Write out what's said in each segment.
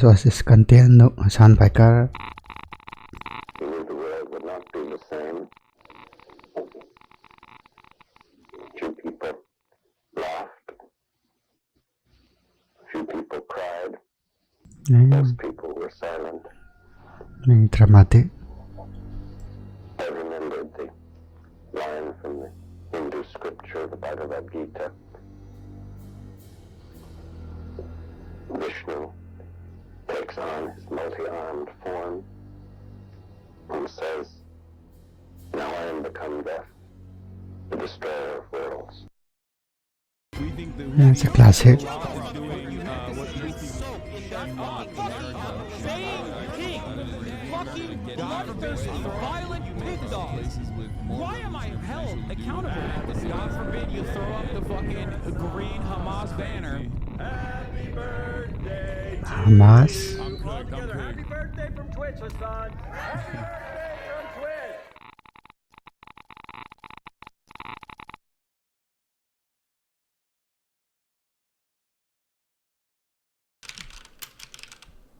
also assistant Nuke, Hasan Piker. We knew the world would not be the same. Few people laughed. Few people cried. Most people were silent. Dramatic. I remembered the line from the Hindu scripture, the Bhagavad Gita. Vishnu takes on his multi-armed form and says, "Now I am become death, the destroyer of worlds." It's a classic. Violent pig dogs. Why am I held accountable? God forbid you throw up the fucking green Hamas banner. Happy birthday to Hamas. Happy birthday from Twitch, Hasan. Happy birthday from Twitch.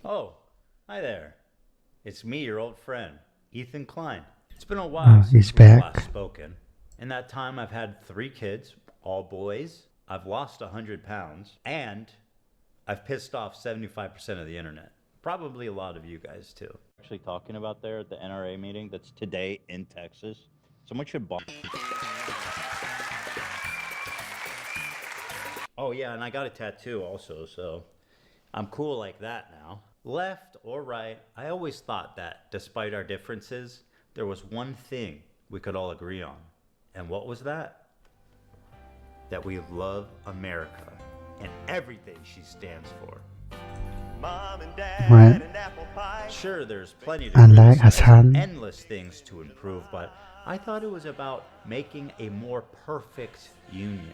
Oh, hi there. It's me, your old friend, ethanklein. It's been a while He's since we've back. last spoken. In that time, I've had 3 kids, all boys. I've lost 100 pounds, and I've pissed off 75% of the internet. Probably a lot of you guys too. Actually talking about there at the NRA meeting that's today in Texas. Someone should bomb. Oh yeah, and I got a tattoo also, so I'm cool like that now. Left or right, I always thought that, despite our differences, there was one thing we could all agree on. And what was that? That we love America and everything she stands for. Mom and Dad Right. and apple pie. Sure, there's plenty to Unlike criticize, Hasan. endless things to improve, but I thought it was about making a more perfect union,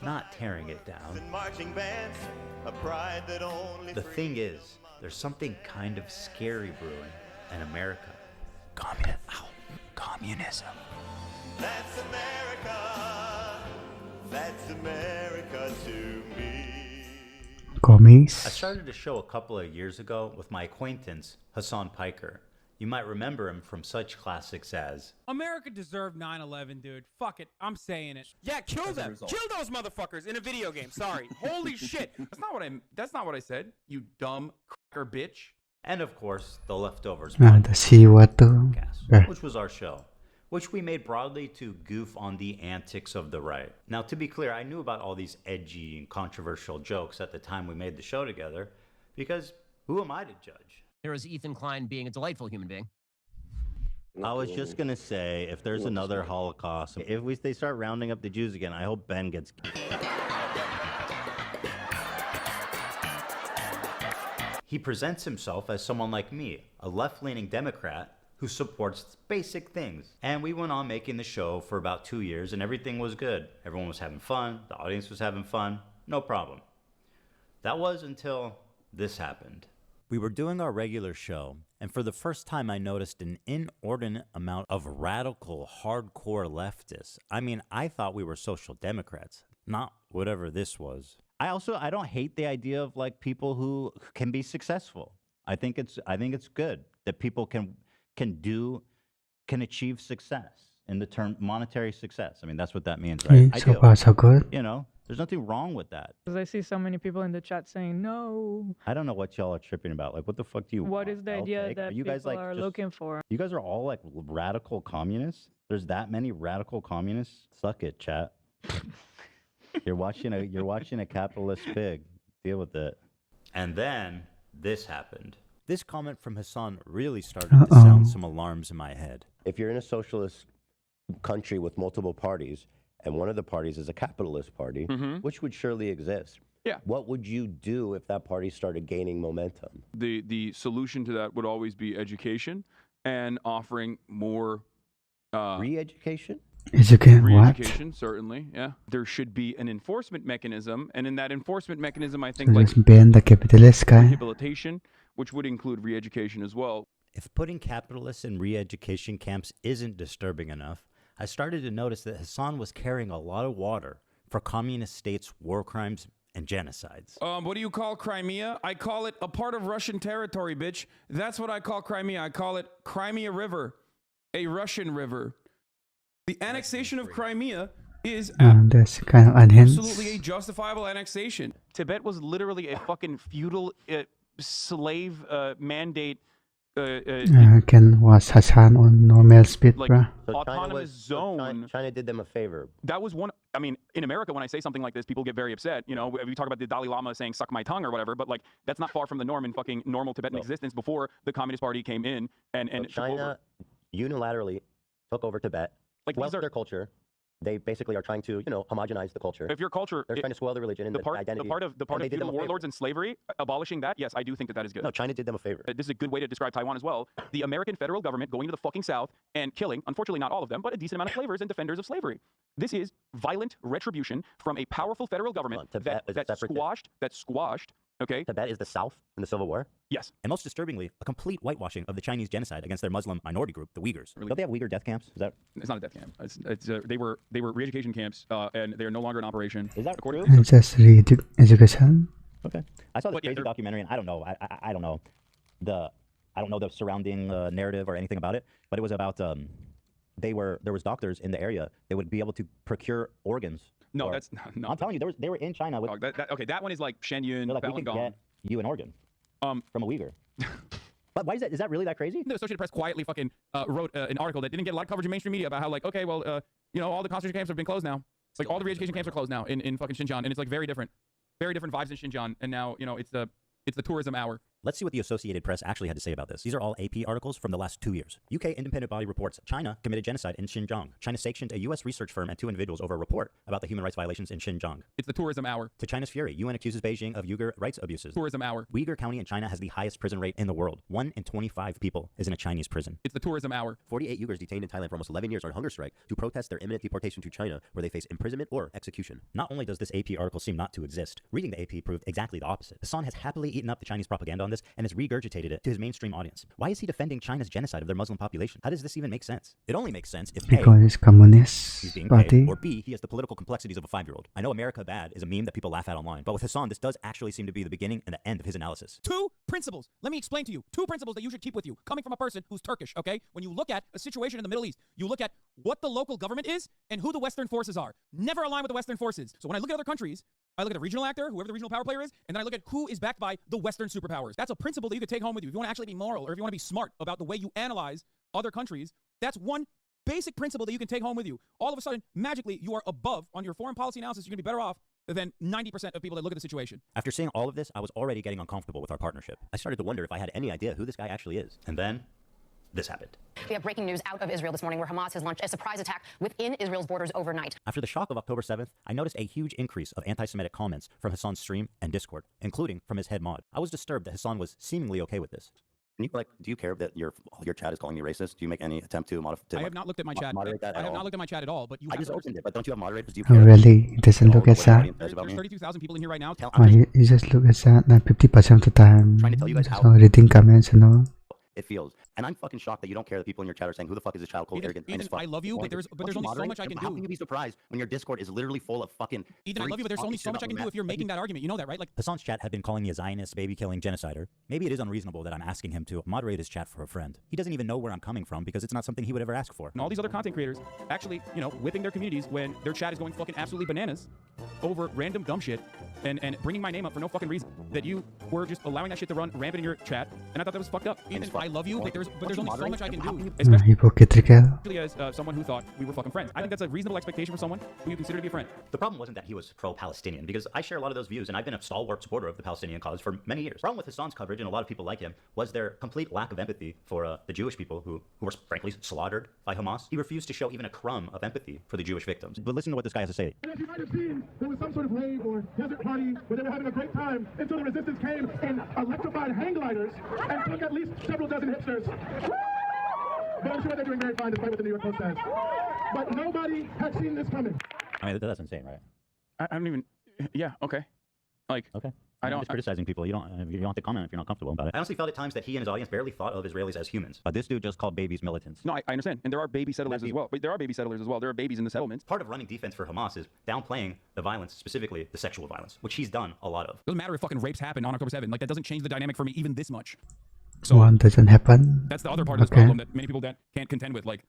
not tearing it down. Marching bands, a pride that only The thing is, there's something kind of scary brewing in America. Communism. That's America. That's America to me. Commies. I started a show a couple of years ago with my acquaintance, Hasan Piker. You might remember him from such classics as America deserved 9/11, dude. Fuck it. I'm saying it. Yeah, kill them. Kill those motherfuckers in a video game. Sorry. Holy shit. That's not what I said. You dumb cracker bitch. and of course, The Leftovers The seawater. podcast, which was our show, which we made broadly to goof on the antics of the right. Now, to be clear, I knew about all these edgy and controversial jokes at the time we made the show together, because who am I to judge? Here is ethanklein being a delightful human being. I was just going to say, if there's another Holocaust, if they start rounding up the Jews again, I hope Ben gets... He presents himself as someone like me, a left-leaning Democrat who supports basic things. And we went on making the show for about 2 years, and everything was good. Everyone was having fun. The audience was having fun. No problem. That was until this happened. We were doing our regular show, and for the first time I noticed an inordinate amount of radical, hardcore leftists. I mean, I thought we were social democrats, not whatever this was. I don't hate the idea of like people who can be successful. I think it's good that people can achieve success in the term monetary success. I mean, that's what that means, right? So far, so good. You know, there's nothing wrong with that. Because I see so many people in the chat saying no. I don't know what y'all are tripping about. Like, what the fuck do you What want? is the idea that you guys, people like, are just- looking for? You guys are all like radical communists? There's that many radical communists? Suck it, chat. You're watching a capitalist pig. Deal with it. And then this happened. This comment from Hasan really started to sound some alarms in my head. If you're in a socialist country with multiple parties, and one of the parties is a capitalist party, which would surely exist. Yeah. What would you do if that party started gaining momentum? The solution to that would always be education and offering more re-education. Educate what? re-education, certainly. Yeah. There should be an enforcement mechanism, and in that enforcement mechanism, I think like Just ban the capitalist guy. rehabilitation, which would include re-education as well. If putting capitalists in re-education camps isn't disturbing enough, I started to notice that Hasan was carrying a lot of water for communist states' war crimes and genocides. What do you call Crimea? I call it a part of Russian territory, bitch. That's what I call Crimea. I call it Crimea River, a Russian river. The annexation of Crimea is That's kind of unhinged. absolutely a justifiable annexation. Tibet was literally a fucking feudal slave mandate. Can was Hasan on normal speed, Like, bruh. So autonomous zone. China did them a favor. That was one. I mean, in America, when I say something like this, people get very upset. You know, we talk about the Dalai Lama saying "suck my tongue" or whatever, but like that's not far from the norm in fucking normal Tibetan existence before the Communist Party came in and So China unilaterally took over Tibet, like spoiled their culture. They basically are trying to, you know, homogenize the culture. If your culture, they're trying to spoil the religion and the identity. The part of feudal warlords and slavery, abolishing that, yes, I do think that is good. No, China did them a favor. This is a good way to describe Taiwan as well. The American federal government going to the fucking South and killing, unfortunately not all of them, but a decent amount of slavers and defenders of slavery. This is violent retribution from a powerful federal government that squashed. Okay. Tibet is the South in the Civil War? Yes. And most disturbingly, a complete whitewashing of the Chinese genocide against their Muslim minority group, the Uyghurs. Don't they have Uyghur death camps? Is that? It's not a death camp. They were re-education camps, and they are no longer in operation. Is that according true? It's just re-education. Okay. I saw this crazy documentary, and I don't know. I don't know the surrounding narrative or anything about it, but it was about there was doctors in the area. They would be able to procure organs. No, that's no. I'm telling you, they were in China. With, okay, that one is like Shenyun, like, Falun we can Gong. get you an organ from a Uyghur. But why is that really that crazy? The Associated Press quietly fucking wrote an article that didn't get a lot of coverage in mainstream media about how, like, okay, well, you know, all the concentration camps have been closed now. It's like all the re-education camps are closed now in fucking Xinjiang, and it's like very different vibes in Xinjiang. And now, you know, it's the tourism hour. Let's see what the Associated Press actually had to say about this. These are all AP articles from the last 2 years. UK independent body reports China committed genocide in Xinjiang. China sanctioned a U.S. research firm and 2 individuals over a report about the human rights violations in Xinjiang. It's the tourism hour. To China's fury, UN accuses Beijing of Uyghur rights abuses. Tourism hour. Uyghur County in China has the highest prison rate in the world. 1 in 25 people is in a Chinese prison. It's the tourism hour. 48 Uyghurs detained in Thailand for almost 11 years on hunger strike to protest their imminent deportation to China, where they face imprisonment or execution. Not only does this AP article seem not to exist, reading the AP proved exactly the opposite. Hasan has happily eaten up the Chinese propaganda on this and has regurgitated it to his mainstream audience. Why is he defending China's genocide of their Muslim population? How does this even make sense? It only makes sense if A, Because it's communist he's being party. paid, or B, he has the political complexities of a 5-year-old. I know America bad is a meme that people laugh at online, but with Hasan, this does actually seem to be the beginning and the end of his analysis. 2 principles. Let me explain to you. 2 principles that you should keep with you, coming from a person who's Turkish, okay? When you look at a situation in the Middle East, you look at what the local government is and who the Western forces are. Never align with the Western forces. So when I look at other countries, I look at a regional actor, whoever the regional power player is, and then I look at who is backed by the Western superpowers. That's a principle that you could take home with you. If you want to actually be moral, or if you want to be smart about the way you analyze other countries, that's one basic principle that you can take home with you. All of a sudden, magically, you are above on your foreign policy analysis. You're going to be better off than 90% of people that look at the situation. After seeing all of this, I was already getting uncomfortable with our partnership. I started to wonder if I had any idea who this guy actually is. And then this happened. We have breaking news out of Israel this morning where Hamas has launched a surprise attack within Israel's borders overnight. After the shock of October 7th, I noticed a huge increase of anti-Semitic comments from Hasan's stream and Discord, including from his head mod. I was disturbed that Hasan was seemingly okay with this. Do you care that your chat is calling you racist? Do you make any attempt to modify? I have not looked at my chat. Moderate that I at have all? not looked at my chat at all, but you I have just to opened it, but don't you have moderators? Do you Oh, care? really? He doesn't look at that. There's 32,000 people in here right now. Oh, he just look at that like 50% of the time. Trying to tell you guys how- So reading comments and all. It feels. And I'm fucking shocked that you don't care that people in your chat are saying, who the fuck is this child called arrogant? Ethan, I love you, but there's only so much I can How do. can you be surprised when your Discord is literally full of fucking... Ethan, I love you, but there's only so much I can do if you're making that argument. You know that, right? Like, Hasan's chat had been calling me a Zionist, baby-killing genocider. Maybe it is unreasonable that I'm asking him to moderate his chat for a friend. He doesn't even know where I'm coming from because it's not something he would ever ask for. And all these other content creators actually, you know, whipping their communities when their chat is going fucking absolutely bananas over random dumb shit and bringing my name up for no fucking reason. That you were just allowing that shit to run rampant in your chat, and I thought that was fucked up. Ethan, I love you, but there's only so much I can do. Hypocritical. As someone who thought we were fucking friends. I think that's a reasonable expectation for someone who you consider to be a friend. The problem wasn't that he was pro-Palestinian, because I share a lot of those views, and I've been a stalwart supporter of the Palestinian cause for many years. The problem with Hasan's coverage, and a lot of people like him, was their complete lack of empathy for the Jewish people who were frankly slaughtered by Hamas. He refused to show even a crumb of empathy for the Jewish victims. But listen to what this guy has to say. And as you might have seen, there was some sort of rave or desert party where they were having a great time until the resistance came in electrified hang gliders and took at least several dozen hipsters. But I'm sure they're doing very fine despite what the New York Post says. But nobody had seen this coming. I mean, that's insane, right? I don't even... Yeah, okay. Like... Okay. I'm just criticizing people. You don't have to comment if you're not comfortable about it. I honestly felt at times that he and his audience barely thought of Israelis as humans. But this dude just called babies militants. No, I understand. And there are baby settlers as well. But there are baby settlers as well. There are babies in the settlements. Part of running defense for Hamas is downplaying the violence, specifically the sexual violence, which he's done a lot of. Doesn't matter if fucking rapes happen on October 7th. Like, that doesn't change the dynamic for me even this much. So one doesn't happen. That's the other part of this problem that many people can't contend with. Like,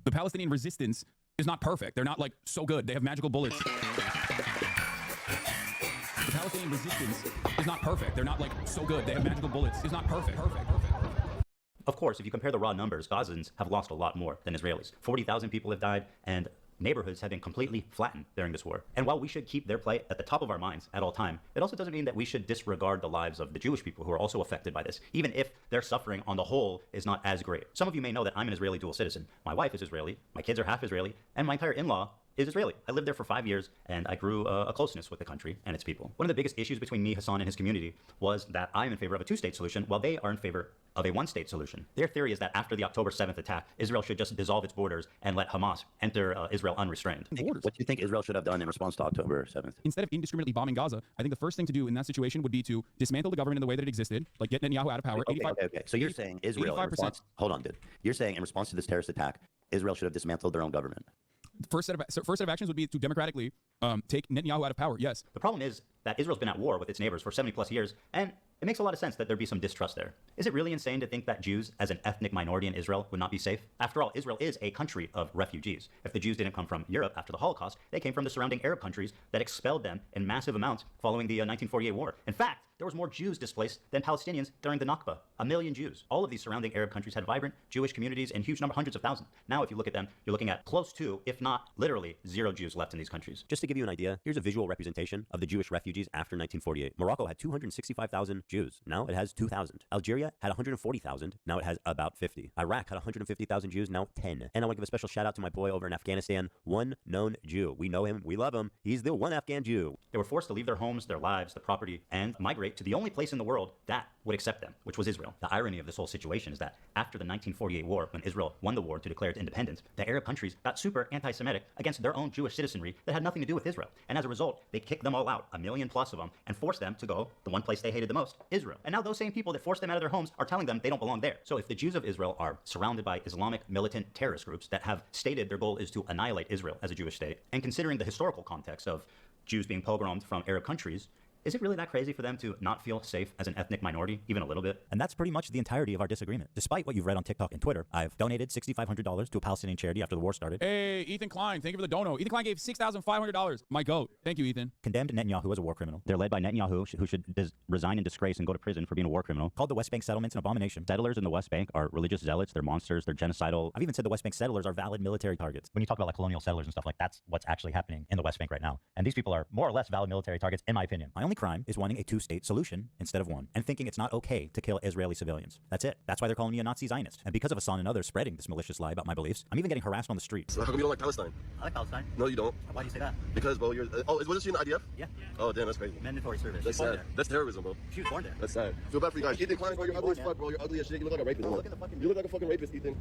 the Palestinian resistance is not perfect. They're not like so good. They have magical bullets. The Palestinian resistance is not perfect. They're not like so good. They have magical bullets. It's not perfect. Of course, if you compare the raw numbers, Gazans have lost a lot more than Israelis. 40,000 people have died, and neighborhoods have been completely flattened during this war. And while we should keep their plight at the top of our minds at all time, it also doesn't mean that we should disregard the lives of the Jewish people who are also affected by this, even if their suffering on the whole is not as great. Some of you may know that I'm an Israeli dual citizen. My wife is Israeli, my kids are half Israeli, and my entire in-law is Israeli. I lived there for 5 years, and I grew a closeness with the country and its people. One of the biggest issues between me, Hasan, and his community was that I'm in favor of a two-state solution, while they are in favor of a one-state solution. Their theory is that after the October 7th attack, Israel should just dissolve its borders and let Hamas enter Israel unrestrained. What do you think Israel should have done in response to October 7th? Instead of indiscriminately bombing Gaza, I think the first thing to do in that situation would be to dismantle the government in the way that it existed, like get Netanyahu out of power. Okay. So you're saying Israel, in response, hold on, dude. You're saying in response to this terrorist attack, Israel should have dismantled their own government. First set of actions would be to democratically take Netanyahu out of power. Yes. The problem is that Israel's been at war with its neighbors for 70 plus years, and it makes a lot of sense that there'd be some distrust there. Is it really insane to think that Jews, as an ethnic minority in Israel, would not be safe? After all, Israel is a country of refugees. If the Jews didn't come from Europe after the Holocaust, they came from the surrounding Arab countries that expelled them in massive amounts following the 1948 war. In fact, there was more Jews displaced than Palestinians during the Nakba. 1 million Jews. All of these surrounding Arab countries had vibrant Jewish communities in huge number, hundreds of thousands. Now, if you look at them, you're looking at close to, if not literally, 0 Jews left in these countries. Just to give you an idea, here's a visual representation of the Jewish refugees after 1948. Morocco had 265,000 Jews. Now it has 2,000. Algeria had 140,000. Now it has about 50. Iraq had 150,000 Jews. Now 10. And I want to give a special shout out to my boy over in Afghanistan, one known Jew. We know him. We love him. He's the one Afghan Jew. They were forced to leave their homes, their lives, their property, and migrate to the only place in the world that would accept them, which was Israel. The irony of this whole situation is that after the 1948 war, when Israel won the war to declare its independence, the Arab countries got super anti-Semitic against their own Jewish citizenry that had nothing to do with Israel. And as a result, they kicked them all out, 1 million plus of them, and forced them to go the one place they hated the most, Israel. And now those same people that forced them out of their homes are telling them they don't belong there. So if the Jews of Israel are surrounded by Islamic militant terrorist groups that have stated their goal is to annihilate Israel as a Jewish state, and considering the historical context of Jews being pogromed from Arab countries, is it really that crazy for them to not feel safe as an ethnic minority, even a little bit? And that's pretty much the entirety of our disagreement. Despite what you've read on TikTok and Twitter, I've donated $6,500 to a Palestinian charity after the war started. Hey, Ethan Klein, thank you for the dono. Ethan Klein gave $6,500. My goat. Thank you, Ethan. Condemned Netanyahu as a war criminal. They're led by Netanyahu, who should resign in disgrace and go to prison for being a war criminal. Called the West Bank settlements an abomination. Settlers in the West Bank are religious zealots. They're monsters. They're genocidal. I've even said the West Bank settlers are valid military targets. When you talk about like colonial settlers and stuff, like that's what's actually happening in the West Bank right now. And these people are more or less valid military targets, in my opinion. My only crime is wanting a two-state solution instead of one, and thinking it's not okay to kill Israeli civilians. That's it. That's why they're calling me a Nazi Zionist. And because of Hasan and others spreading this malicious lie about my beliefs, I'm even getting harassed on the street. So how come you don't like Palestine? I like Palestine. No, you don't. Why do you say that? Because, bro, you're... was this you in the IDF? Yeah. Oh, damn, that's crazy. Mandatory service. That's sad. That's terrorism, bro. She was born there. That's sad. Feel bad for you guys. Ethan Klein, bro, you're ugly as fuck, bro. You're ugly as shit. You look like a rapist. Look at the fucking... You look like a fucking rapist, Ethan.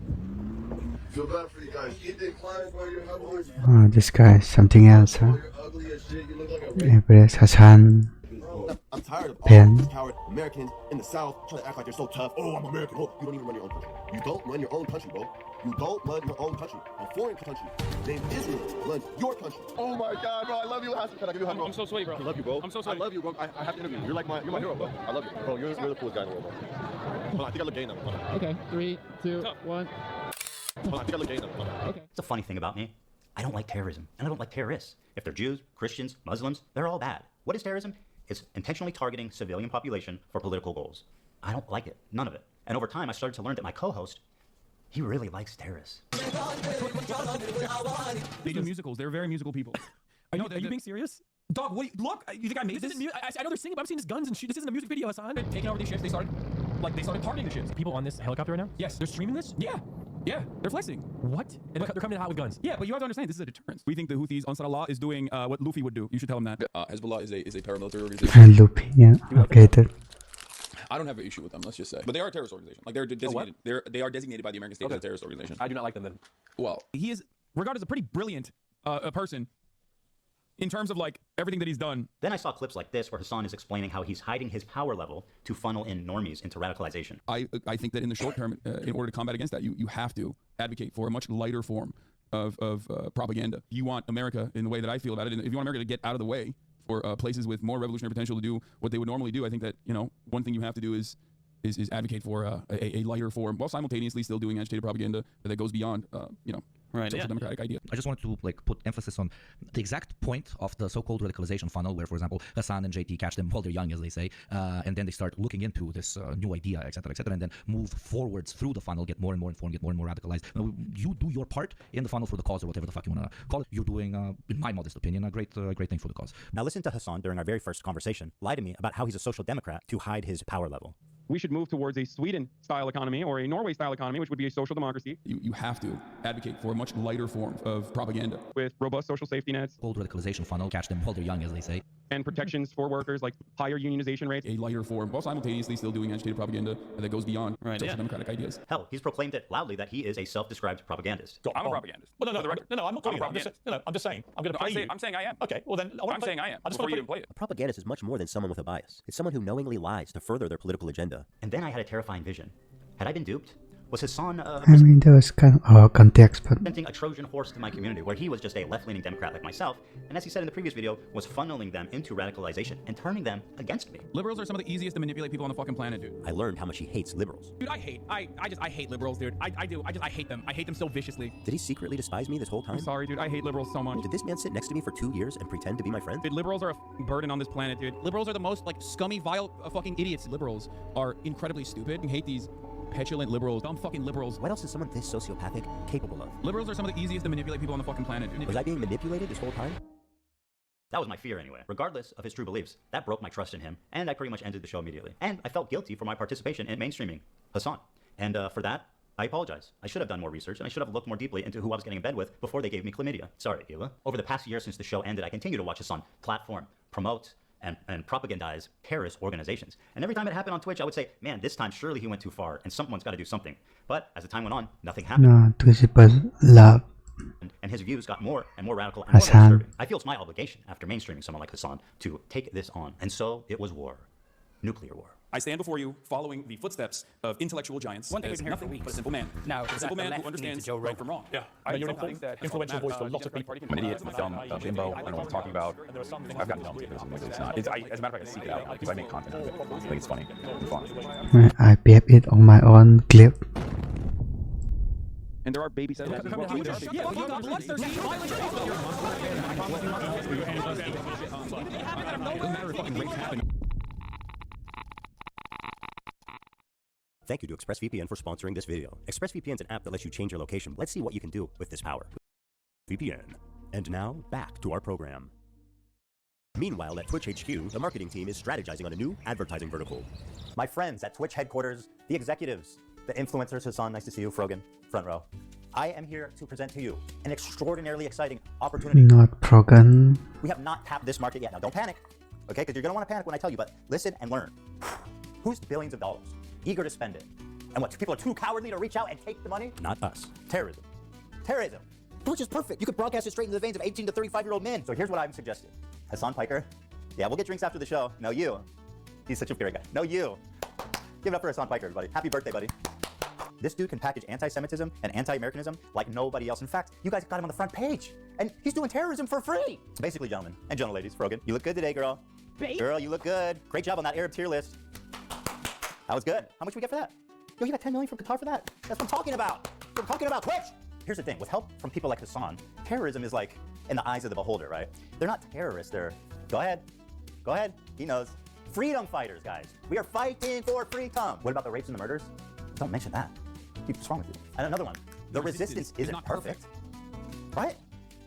Feel bad for you guys. Ethan Klein, bro, you're ugly as Oh, this guy is something else, huh? You're ugly as shit. You look like a rapist. Yeah, but it's Hasan. I'm tired of all Pen. these coward Americans in the South trying to act like they're so tough. Oh, I'm American. Oh, you don't even run your own country. You don't run your own country, bro. You don't run your own country. A foreign country named Israel runs your country. Oh my God, bro, I love you, Hasan. Can I give you a hug, bro? I'm so sweaty, bro. I love you, bro. I'm so sweaty. I love you, bro. I have to interview you. You're my hero, bro. I love you, bro. You're the coolest guy in the world, bro. Hold on, I think I look gay now. Hold on. Okay, 3, 2, 1. Hold on, I think I look gay now. Hold on. Okay. It's a funny thing about me. I don't like terrorism, and I don't like terrorists. If they're Jews, Christians, Muslims, they're all bad. What is terrorism? It's intentionally targeting civilian population for political goals. I don't like it. None of it. And over time, I started to learn that my co-host, he really likes terrorists. They do musicals. They're very musical people. Are you being serious? Dog, wait, look, you think I made this? I know they're singing, but I'm seeing this guns and shit. This isn't a music video, Hasan. They're taking over these ships. They started targeting the ships. People on this helicopter right now? Yes, they're streaming this? Yeah, they're flexing. What? And they're coming in hot with guns. Yeah, but you have to understand, this is a deterrence. We think the Houthis, Ansar Allah, is doing what Luffy would do. You should tell him that. Hezbollah is a paramilitary organization. Luffy, yeah. Okay, I don't have an issue with them, let's just say. But they are a terrorist organization. Like, they're designated. They are designated by the American state as a terrorist organization. I do not like them then. Well, he is regarded as a pretty brilliant person. in terms of like everything that he's done. Then I saw clips like this where Hasan is explaining how he's hiding his power level to funnel in normies into radicalization. I think that in the short term, in order to combat against that, you have to advocate for a much lighter form of propaganda. You want America, in the way that I feel about it, if you want America to get out of the way for places with more revolutionary potential to do what they would normally do, I think that, you know, one thing you have to do is advocate for a lighter form, while simultaneously still doing agitated propaganda that goes beyond, you know, social democratic idea. I just wanted to like put emphasis on the exact point of the so-called radicalization funnel, where, for example, Hasan and JT catch them while they're young, as they say, and then they start looking into this new idea, etc., and then move forwards through the funnel, get more and more informed, get more and more radicalized. You do your part in the funnel for the cause, or whatever the fuck you want to call it. You're doing, in my modest opinion, a great thing for the cause. Now listen to Hasan during our very first conversation lie to me about how he's a social democrat to hide his power level. We should move towards a Sweden-style economy or a Norway-style economy, which would be a social democracy. You have to advocate for a much lighter form of propaganda with robust social safety nets. Cold radicalization funnel, catch them while they're young, as they say. And protections for workers, like higher unionization rates. A lighter form, while simultaneously still doing agitated propaganda that goes beyond social democratic ideas. Hell, he's proclaimed it loudly that he is a self-described propagandist. I'm a propagandist. Well, no, I'm not calling you that. I'm just saying. I'm going to play you. I'm saying I am. Okay, well then, I'm saying I am. I just before want you to even play it. A propagandist is much more than someone with a bias. It's someone who knowingly lies to further their political agenda. And then I had a terrifying vision. Had I been duped? Was Hasan I mean, there was kind of context, but presenting a Trojan horse to my community, where he was just a left-leaning Democrat like myself, and as he said in the previous video, was funneling them into radicalization and turning them against me. Liberals are some of the easiest to manipulate people on the fucking planet, dude. I learned how much he hates liberals. Dude, I hate liberals, dude. I hate them. I hate them so viciously. Did he secretly despise me this whole time? I'm sorry, dude. I hate liberals so much. Did this man sit next to me for 2 years and pretend to be my friend? Dude, liberals are a burden on this planet, dude. Liberals are the most, like, scummy, vile fucking idiots. Liberals are incredibly stupid. I hate these petulant liberals, dumb fucking liberals. What else is someone this sociopathic capable of? Liberals are some of the easiest to manipulate people on the fucking planet, dude. Was I being manipulated this whole time? That was my fear anyway. Regardless of his true beliefs, that broke my trust in him, and I pretty much ended the show immediately. And I felt guilty for my participation in mainstreaming Hasan. And for that, I apologize. I should have done more research, and I should have looked more deeply into who I was getting in bed with before they gave me chlamydia. Sorry, Hila. Over the past year since the show ended, I continue to watch Hasan platform, promote, and propagandize terrorist organizations. And every time it happened on Twitch, I would say, man, this time surely he went too far, and someone's got to do something. But as the time went on, nothing happened. no, Twitch people love And his views got more and more radical and more disturbing. I feel it's my obligation, after mainstreaming someone like Hasan, to take this on. And so it was war. Nuclear war. I stand before you following the footsteps of intellectual giants. One thing as we've been hearing for nothing weeks. but a simple man. Now, a simple man who understands right from wrong. Yeah, you're an influential voice for lots of people. I'm an idiot, I'm a dumb bimbo, I don't know what I'm talking about. I've gotten dumb too, it's not. As a matter of fact, I seek it out because I make content out of it. I think it's funny. It's fun. I pep it on my own clip. And there are baby settlers as well. Thank you to ExpressVPN for sponsoring this video. ExpressVPN is an app that lets you change your location. Let's see what you can do with this power. VPN. And now, back to our program. Meanwhile, at Twitch HQ, the marketing team is strategizing on a new advertising vertical. My friends at Twitch headquarters, the executives, the influencers, Hasan, nice to see you, Frogan, front row. I am here to present to you an extraordinarily exciting opportunity. Not Progan. We have not tapped this market yet. Now, don't panic, okay? Because you're going to want to panic when I tell you, but listen and learn. Who's billions of dollars, eager to spend it? And what, people are too cowardly to reach out and take the money? Not us. Terrorism. Terrorism. Twitch is perfect. You could broadcast it straight into the veins of 18 to 35-year-old men. So here's what I'm suggesting. Hasan Piker. Yeah, we'll get drinks after the show. No, you. He's such a great guy. No, you. Give it up for Hasan Piker, everybody. Happy birthday, buddy. This dude can package anti-Semitism and anti-Americanism like nobody else. In fact, you guys got him on the front page. And he's doing terrorism for free. So basically, gentlemen and gentle ladies, Frogan, you look good today, girl. Girl, you look good. Great job on that Arab tier list. That was good. How much we get for that? Yo, you got 10 million from Qatar for that? That's what I'm talking about. That's what I'm talking about, Twitch. Here's the thing. With help from people like Hasan, terrorism is like in the eyes of the beholder, right? They're not terrorists. They're, go ahead. Go ahead. He knows. Freedom fighters, guys. We are fighting for freedom. What about the rapes and the murders? Don't mention that. What's wrong with you? And another one. The resistance isn't perfect. Right?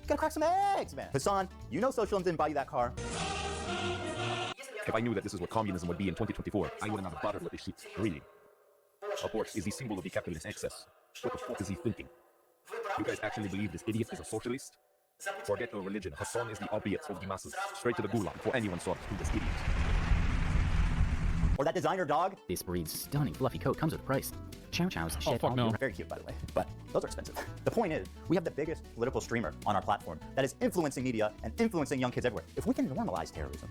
You gotta crack some eggs, man. Hasan, you know socialism didn't buy you that car. If I knew that this is what communism would be in 2024, I wouldn't have bothered with this shit. Really. Abort is the symbol of the capitalist excess. What the fuck is he thinking? You guys actually believe this idiot is a socialist? Forget your religion. Hasan is the opiate of the masses. Straight to the gulag for anyone sought to this idiot. Or that designer dog? This breed's stunning fluffy coat comes with a price. Chow Chow's Oh, fuck no. Very cute, by the way, but those are expensive. The point is, we have the biggest political streamer on our platform that is influencing media and influencing young kids everywhere. If we can normalize terrorism,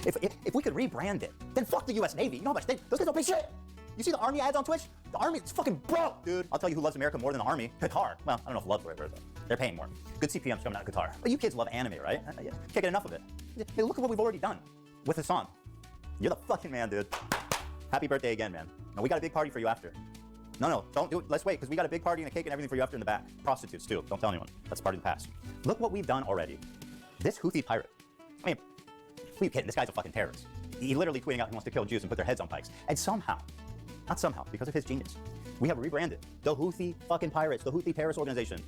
if we could rebrand it, then fuck the US Navy. You know how much those guys don't pay shit. You see the Army ads on Twitch? The Army is fucking broke, dude. I'll tell you who loves America more than the Army. Qatar. Well, I don't know if love's the right word, though. They're paying more. Good CPMs coming out of Qatar. But you kids love anime, right? Yeah. Can't get enough of it. Hey, look at what we've already done with Hasan. You're the fucking man, dude. Happy birthday again, man. Now, we got a big party for you after. No, don't do it. Let's wait, because we got a big party and a cake and everything for you after in the back. Prostitutes, too. Don't tell anyone. That's part of the past. Look what we've done already. This Houthi pirate. I mean, who are you kidding? This guy's a fucking terrorist. He literally tweeting out he wants to kill Jews and put their heads on pikes. And somehow, not somehow, because of his genius, we have rebranded the Houthi fucking pirates, the Houthi terrorist organization.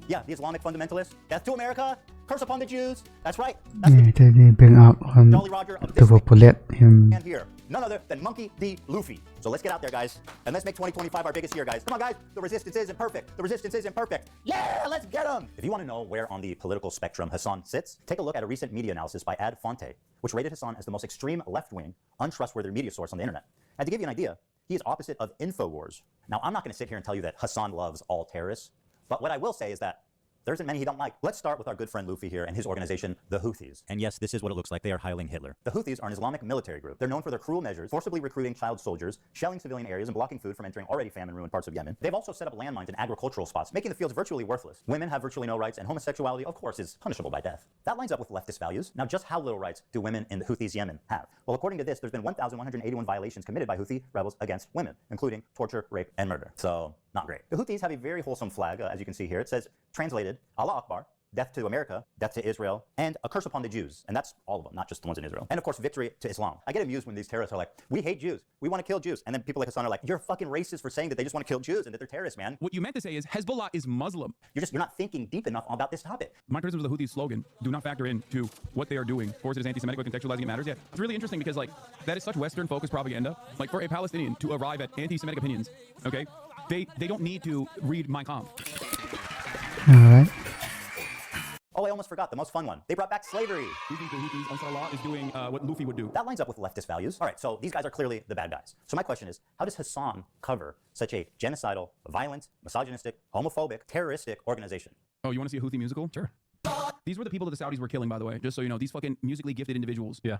Yeah, the Islamic fundamentalists. Death to America. Curse upon the Jews. That's right. Yeah, they bring up to populate him. And here, none other than Monkey D. Luffy. So let's get out there, guys, and let's make 2025 our biggest year, guys. Come on, guys. The resistance isn't perfect. The resistance isn't perfect. Yeah, let's get them. If you want to know where on the political spectrum Hasan sits, take a look at a recent media analysis by Ad Fonte, which rated Hasan as the most extreme left-wing, untrustworthy media source on the internet. And to give you an idea, he is opposite of InfoWars. Now, I'm not going to sit here and tell you that Hasan loves all terrorists, but what I will say is that there isn't many he don't like. Let's start with our good friend Luffy here and his organization, the Houthis. And yes, this is what it looks like. They are hiling Hitler. The Houthis are an Islamic military group. They're known for their cruel measures, forcibly recruiting child soldiers, shelling civilian areas, and blocking food from entering already famine-ruined parts of Yemen. They've also set up landmines in agricultural spots, making the fields virtually worthless. Women have virtually no rights, and homosexuality, of course, is punishable by death. That lines up with leftist values. Now, just how little rights do women in the Houthis' Yemen have? Well, according to this, there's been 1,181 violations committed by Houthi rebels against women, including torture, rape, and murder. So, not great. The Houthis have a very wholesome flag, as you can see here. It says, translated, Allah Akbar, death to America, death to Israel, and a curse upon the Jews. And that's all of them, not just the ones in Israel. And of course, victory to Islam. I get amused when these terrorists are like, we hate Jews. We want to kill Jews. And then people like Hasan are like, you're fucking racist for saying that they just want to kill Jews and that they're terrorists, man. What you meant to say is Hezbollah is Muslim. You're not thinking deep enough about this topic. My criticism of the Houthis' slogan, do not factor into what they are doing. Of course, it is anti-Semitic, but contextualizing it matters. Yeah, it's really interesting because like that is such Western-focused propaganda. Like for a Palestinian to arrive at anti-Semitic opinions, okay, they don't need to read Mein Kampf. All right. Oh, I almost forgot the most fun one. They brought back slavery. You think the Houthis, Ansar Allah, is doing what Luffy would do? That lines up with leftist values. All right, so these guys are clearly the bad guys. So my question is, how does Hasan cover such a genocidal, violent, misogynistic, homophobic, terroristic organization? Oh, you want to see a Houthi musical? Sure. These were the people that the Saudis were killing, by the way, just so you know. These fucking musically gifted individuals. Yeah.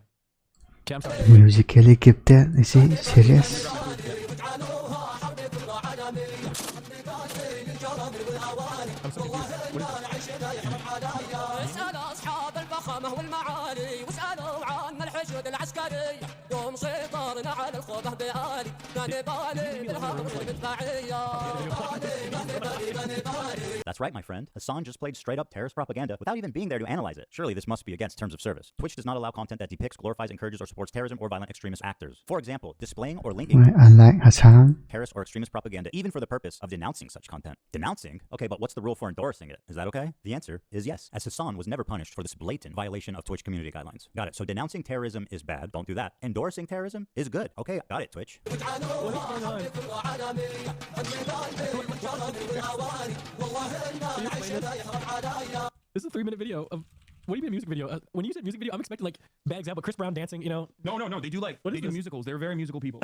Musically gifted? Is he serious? اسألوا أصحاب الفخامة والمعالي واسألوا عن الحشود العسكري يوم سيطرنا على الخوضة بآلي ما نبالي بالهرب والمدفعية. That's right, my friend. Hasan just played straight-up terrorist propaganda without even being there to analyze it. Surely this must be against terms of service. Twitch does not allow content that depicts, glorifies, encourages, or supports terrorism or violent extremist actors. For example, displaying or linking Unlike Hasan, terrorist or extremist propaganda, even for the purpose of denouncing such content. Denouncing? Okay, but what's the rule for endorsing it? Is that okay? The answer is yes, as Hasan was never punished for this blatant violation of Twitch community guidelines. Got it. So denouncing terrorism is bad. Don't do that. Endorsing terrorism is good. Okay, got it, Twitch. This is a 3-minute video of. What do you mean a music video? When you said music video, I'm expecting like Bags Out, but Chris Brown dancing, you know? No, they do like, they do musicals. They're very musical people.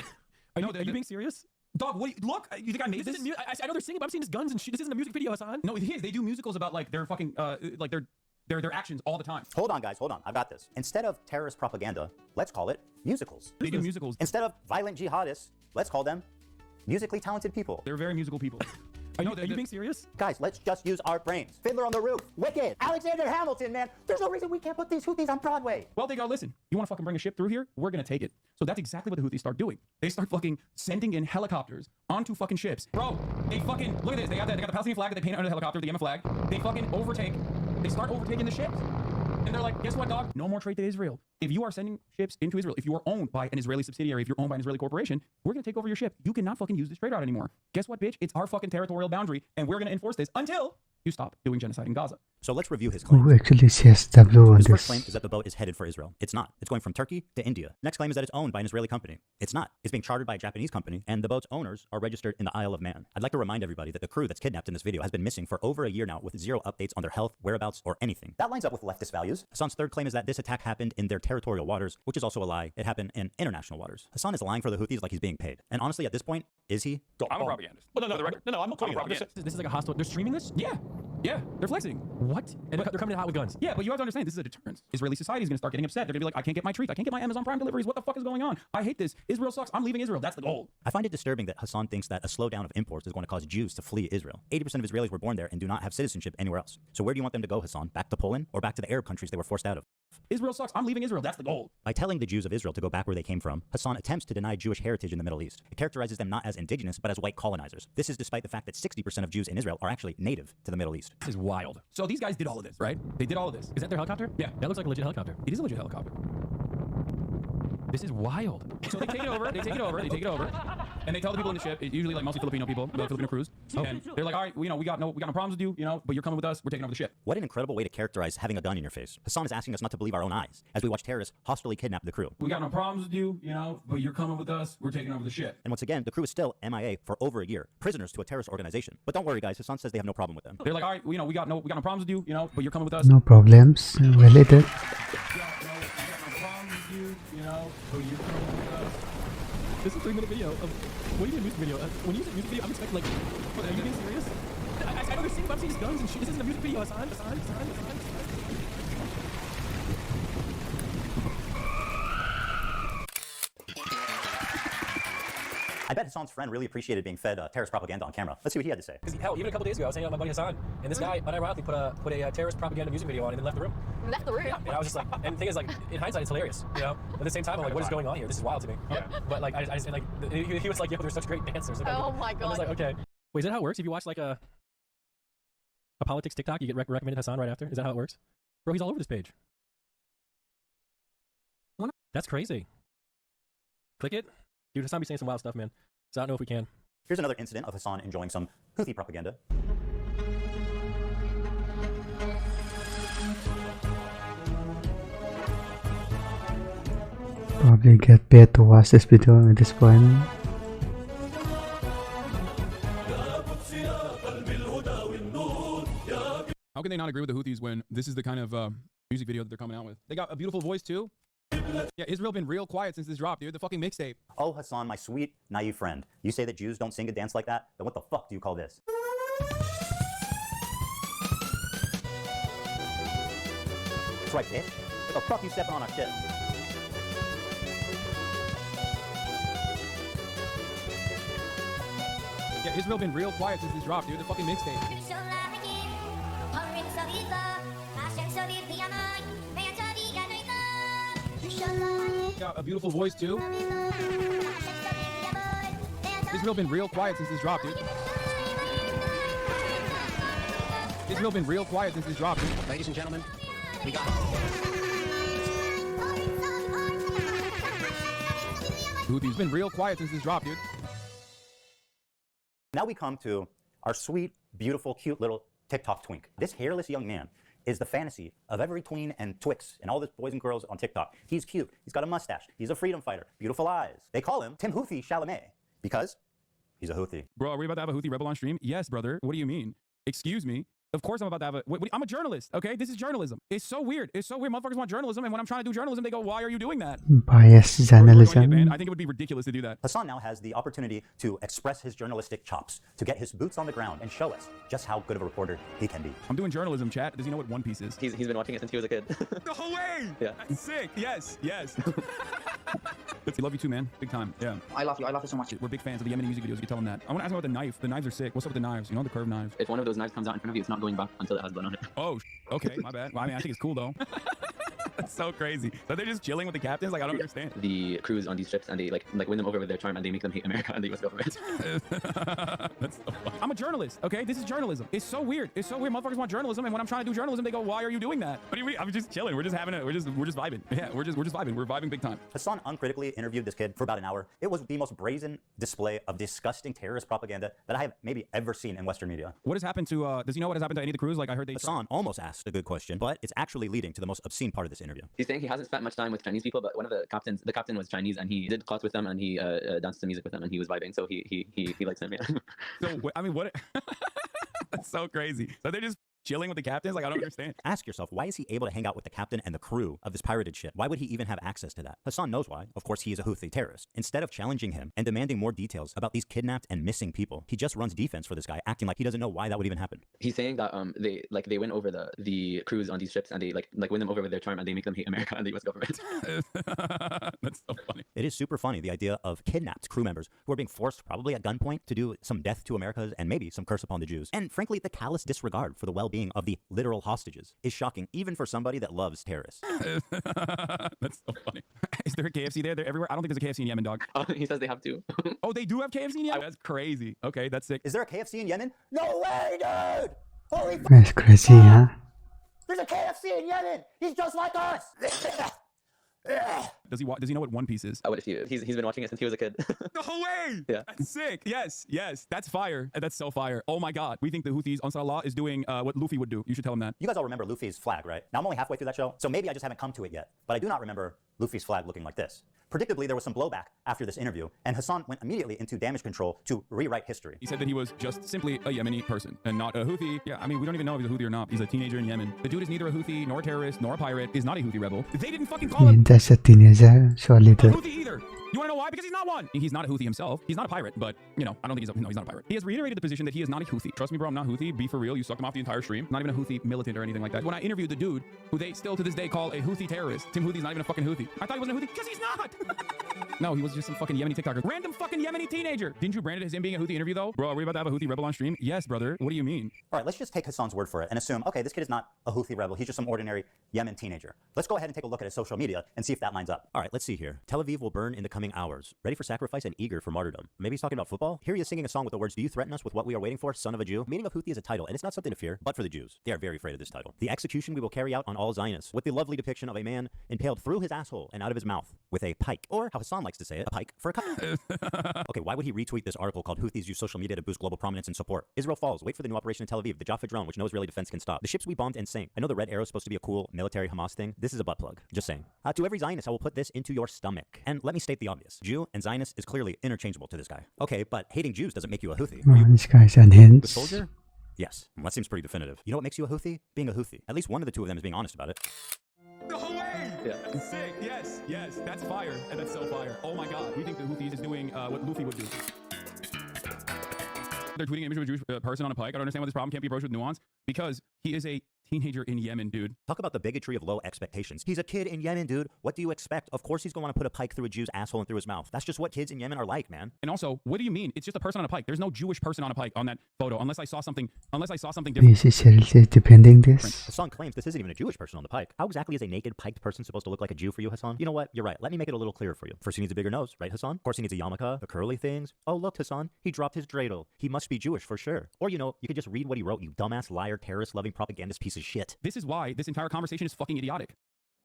Are you being serious? Dog, look, you think I made this? I know they're singing, but I'm seeing this guns and shit. This isn't a music video, Hasan. No, it is. They do musicals about like their fucking, like their actions all the time. Hold on, guys, hold on. I've got this. Instead of terrorist propaganda, let's call it musicals. They do musicals. Instead of violent jihadists, let's call them musically talented people. They're very musical people. Are you being serious? Guys, let's just use our brains. Fiddler on the Roof, Wicked, Alexander Hamilton, man. There's no reason we can't put these Houthis on Broadway. Well, they go, listen, you want to fucking bring a ship through here? We're going to take it. So that's exactly what the Houthis start doing. They start fucking sending in helicopters onto fucking ships. Bro, they fucking, look at this. They got the Palestinian flag that they paint under the helicopter, the Yemen flag. They fucking they start overtaking the ships. And they're like, guess what, dog? No more trade to Israel. If you are sending ships into Israel, if you are owned by an Israeli subsidiary, if you're owned by an Israeli corporation, we're going to take over your ship. You cannot fucking use this trade route anymore. Guess what, bitch? It's our fucking territorial boundary, and we're going to enforce this until you stop doing genocide in Gaza. So let's review his claims. Who actually says W on His first this? claim is that the boat is headed for Israel. It's not. It's going from Turkey to India. Next claim is that it's owned by an Israeli company. It's not. It's being chartered by a Japanese company, and the boat's owners are registered in the Isle of Man. I'd like to remind everybody that the crew that's kidnapped in this video has been missing for over a year now with zero updates on their health, whereabouts, or anything. That lines up with leftist values. Hasan's third claim is that this attack happened in their territorial waters, which is also a lie. It happened in international waters. Hasan is lying for the Houthis like he's being paid. And honestly, at this point, is he? I'm a propagandist. Well, no, I'm not talking about this. This is like a hostile. They're streaming this? Yeah. Yeah, they're flexing. What? And they're coming in hot with guns. Yeah, but you have to understand, this is a deterrence. Israeli society is going to start getting upset. They're going to be like, I can't get my treats. I can't get my Amazon Prime deliveries. What the fuck is going on? I hate this. Israel sucks. I'm leaving Israel. That's the goal. I find it disturbing that Hasan thinks that a slowdown of imports is going to cause Jews to flee Israel. 80% of Israelis were born there and do not have citizenship anywhere else. So where do you want them to go, Hasan? Back to Poland or back to the Arab countries they were forced out of? Israel sucks. I'm leaving Israel. That's the goal. By telling the Jews of Israel to go back where they came from, Hasan attempts to deny Jewish heritage in the Middle East. It characterizes them not as indigenous, but as white colonizers. This is despite the fact that 60% of Jews in Israel are actually native to the Middle East. This is wild. So these guys did all of this, right? They did all of this. Is that their helicopter? Yeah. That looks like a legit helicopter. It is a legit helicopter. This is wild. So they take it over, and they tell the people in the ship, usually like mostly Filipino people, the Filipino crews, and they're like, all right, we got no problems with you, but you're coming with us, we're taking over the ship. What an incredible way to characterize having a gun in your face. Hasan is asking us not to believe our own eyes, as we watch terrorists hostilely kidnap the crew. We got no problems with you, but you're coming with us, we're taking over the ship. And once again, the crew is still MIA for over a year, prisoners to a terrorist organization. But don't worry, guys, Hasan says they have no problem with them. They're like, all right, we got no problems with you, but you're coming with us. No problems related. This is a 3-minute video of what do you mean music video? When you say music video, I'm expecting like, what, are you being serious? I know they're seeing these guns and shit. This isn't a music video, Hasan. I bet Hasan's friend really appreciated being fed terrorist propaganda on camera. Let's see what he had to say. Hell, even a couple days ago, I was hanging out with my buddy Hasan, and this guy unironically put a terrorist propaganda music video on and then left the room. Left the room? Yeah, and I was just like, and the thing is, like, in hindsight, it's hilarious, But at the same time, I'm like, what is going on here? This is wild to me. Okay. But like, I just like, he was like, yo, they're such great dancers. And oh my god. I was like, okay. Wait, is that how it works? If you watch like a politics TikTok, you get recommended Hasan right after? Is that how it works? Bro, he's all over this page. That's crazy. Click it. Dude, Hasan be saying some wild stuff, man. So I don't know if we can. Here's another incident of Hasan enjoying some Houthi propaganda. Probably get paid to watch this video at this point. How can they not agree with the Houthis when this is the kind of music video that they're coming out with? They got a beautiful voice too. Yeah, Israel been real quiet since this dropped, dude. The fucking mixtape. Oh, Hasan, my sweet, naive friend. You say that Jews don't sing and dance like that? Then what the fuck do you call this? That's right, bitch. What the fuck you stepping on our shit? Yeah, Israel been real quiet since this dropped, dude. The fucking mixtape. Got a beautiful voice too. Israel been real quiet since this dropped, dude. Israel been real quiet since this dropped, dude. Ladies and gentlemen, we got Houthis been real quiet since this dropped, dude. Now we come to our sweet, beautiful, cute little TikTok twink. This hairless young man is the fantasy of every tween and twix and all the boys and girls on TikTok. He's cute. He's got a mustache. He's a freedom fighter. Beautiful eyes. They call him Tim Houthi Chalamet because he's a Houthi. Bro, are we about to have a Houthi rebel on stream? Yes, brother. What do you mean? Excuse me. Of course I'm about to have a... I'm a journalist, okay? This is journalism. It's so weird. It's so weird. Motherfuckers want journalism, and when I'm trying to do journalism, they go, why are you doing that? Biased journalism. I think it would be ridiculous to do that. Hasan now has the opportunity to express his journalistic chops, to get his boots on the ground and show us just how good of a reporter he can be. I'm doing journalism, chat. Does he know what One Piece is? He's been watching it since he was a kid. No way! Yeah. That's sick. Yes. We love you too, man. Big time. Yeah. I love you. I love you so much. We're big fans of the Yemeni music videos. You can tell them that. I want to ask him about the knife. The knives are sick. What's up with the knives? You know, the curved knives. If one of those knives comes out in front of you, it's not going back until it has blood on it. Oh, okay. My bad. Well, I mean, I think it's cool though. That's so crazy. So they're just chilling with the captains? Like, I don't understand. The crews on these ships, and they like win them over with their charm, and they make them hate America and the U.S. government. That's so funny. I'm a journalist, okay? This is journalism. It's so weird. It's so weird. Motherfuckers want journalism, and when I'm trying to do journalism, they go, "Why are you doing that?" What do you mean? I'm just chilling. We're just having we're just vibing. Yeah, we're just vibing. We're vibing big time. Hasan uncritically interviewed this kid for about an hour. It was the most brazen display of disgusting terrorist propaganda that I have maybe ever seen in Western media. What has happened to? Does he know what has happened to any of the crews? Like, I heard they. Hasan almost asked a good question, but it's actually leading to the most obscene part of this interview. He's saying he hasn't spent much time with Chinese people, but one of the captain was Chinese, and he did class with them, and he danced to music with them, and he was vibing, so he likes them. Yeah. So I mean, what? That's so crazy. So they're just chilling with the captains? Like, I don't understand. Ask yourself, why is he able to hang out with the captain and the crew of this pirated ship? Why would he even have access to that? Hasan knows why. Of course, he is a Houthi terrorist. Instead of challenging him and demanding more details about these kidnapped and missing people, he just runs defense for this guy, acting like he doesn't know why that would even happen. He's saying that they win over the crews on these ships, and they like win them over with their charm, and they make them hate America and the U.S. government. That's so funny. It is super funny, the idea of kidnapped crew members who are being forced, probably at gunpoint, to do some death to Americas and maybe some curse upon the Jews. And frankly, the callous disregard for the well-being of the literal hostages is shocking, even for somebody that loves terrorists. That's so funny. Is there a KFC there? They're everywhere. I don't think there's a KFC in Yemen, dog. He says they have two. Oh, they do have KFC in Yemen? That's crazy. Okay, that's sick. Is there a KFC in Yemen? No way, dude! Holy That's crazy, huh? There's a KFC in Yemen! He's just like us! Does he know what One Piece is? What if he's been watching it since he was a kid. No way! Yeah. That's sick. Yes. That's fire. That's so fire. Oh my god. We think the Houthis, Ansar Allah, is doing what Luffy would do. You should tell him that. You guys all remember Luffy's flag, right? Now I'm only halfway through that show, so maybe I just haven't come to it yet. But I do not remember Luffy's flag looking like this. Predictably, there was some blowback after this interview, and Hasan went immediately into damage control to rewrite history. He said that he was just simply a Yemeni person and not a Houthi. Yeah, I mean, we don't even know if he's a Houthi or not. He's a teenager in Yemen. The dude is neither a Houthi, nor a terrorist, nor a pirate, is not a Houthi rebel. They didn't fucking call him That's a teenager, so a little. Houthi either. You want to know why? Because he's not one. He's not a Houthi himself. He's not a pirate, but, you know, I don't think he's not a pirate. He has reiterated the position that he is not a Houthi. Trust me, bro, I'm not Houthi. Be for real. You sucked him off the entire stream. Not even a Houthi militant or anything like that. When I interviewed the dude, who they still to this day call a Houthi terrorist, Tim Houthi's not even a fucking Houthi. I thought he wasn't a Houthi because he's not. No, he was just some fucking Yemeni TikToker. Random fucking Yemeni teenager. Didn't you brand it as him being a Houthi interview, though? Bro, are we about to have a Houthi rebel on stream? Yes, brother. What do you mean? All right, let's just take Hasan's word for it and assume, okay, this kid is not a Houthi rebel. He's just some ordinary Yemen teenager. Let's go ahead and take a look at his social media and see if that lines up. All right, let's see here. Tel Aviv will burn in the coming hours. Ready for sacrifice and eager for martyrdom. Maybe he's talking about football? Here he is singing a song with the words, "Do you threaten us with what we are waiting for, son of a Jew?" Meaning of Houthi is a title, and it's not something to fear, but for the Jews. They are very afraid of this title. The execution we will carry out on all Zionists, with the lovely depiction of a man impaled through his asshole and out of his mouth with a pike. Or, how Hasan likes to say it, a pike for a cut. Okay, why would he retweet this article called "Houthis use social media to boost global prominence and support"? Israel falls. Wait for the new operation in Tel Aviv. The Jaffa drone, which no Israeli defense can stop. The ships we bombed and sank. I know the red arrow is supposed to be a cool military Hamas thing. This is a butt plug. Just saying. To every Zionist, I will put this into your stomach. And let me state the obvious. Jew and Zionist is clearly interchangeable to this guy. Okay, but hating Jews doesn't make you a Houthi. Oh, this guy's The unhinged. soldier? Yes. Well, that seems pretty definitive. You know what makes you a Houthi? Being a Houthi. At least one of the two of them is being honest about it. No way! Yeah. That's sick. Yes. That's fire. And that's so fire. Oh my god. We think the Houthis is doing what Luffy would do. They're tweeting an image of a Jewish person on a pike. I don't understand why this problem can't be approached with nuance. Because he is a teenager in Yemen, dude. Talk about the bigotry of low expectations. He's a kid in Yemen, dude. What do you expect? Of course he's going to want to put a pike through a Jew's asshole and through his mouth. That's just what kids in Yemen are like, man. And also, what do you mean? It's just a person on a pike. There's no Jewish person on a pike on that photo, unless I saw something different. This is seriously depending this. Hasan claims this isn't even a Jewish person on the pike. How exactly is a naked piked person supposed to look like a Jew for you, Hasan? You know what? You're right. Let me make it a little clearer for you. First, he needs a bigger nose, right, Hasan? Of course, he needs a yarmulke, the curly things. Oh, look, Hasan, he dropped his dreidel. He must be Jewish for sure. Or, you know, you could just read what he wrote, you dumbass, liar, terrorist-loving, propagandist piece of shit. This is why this entire conversation is fucking idiotic.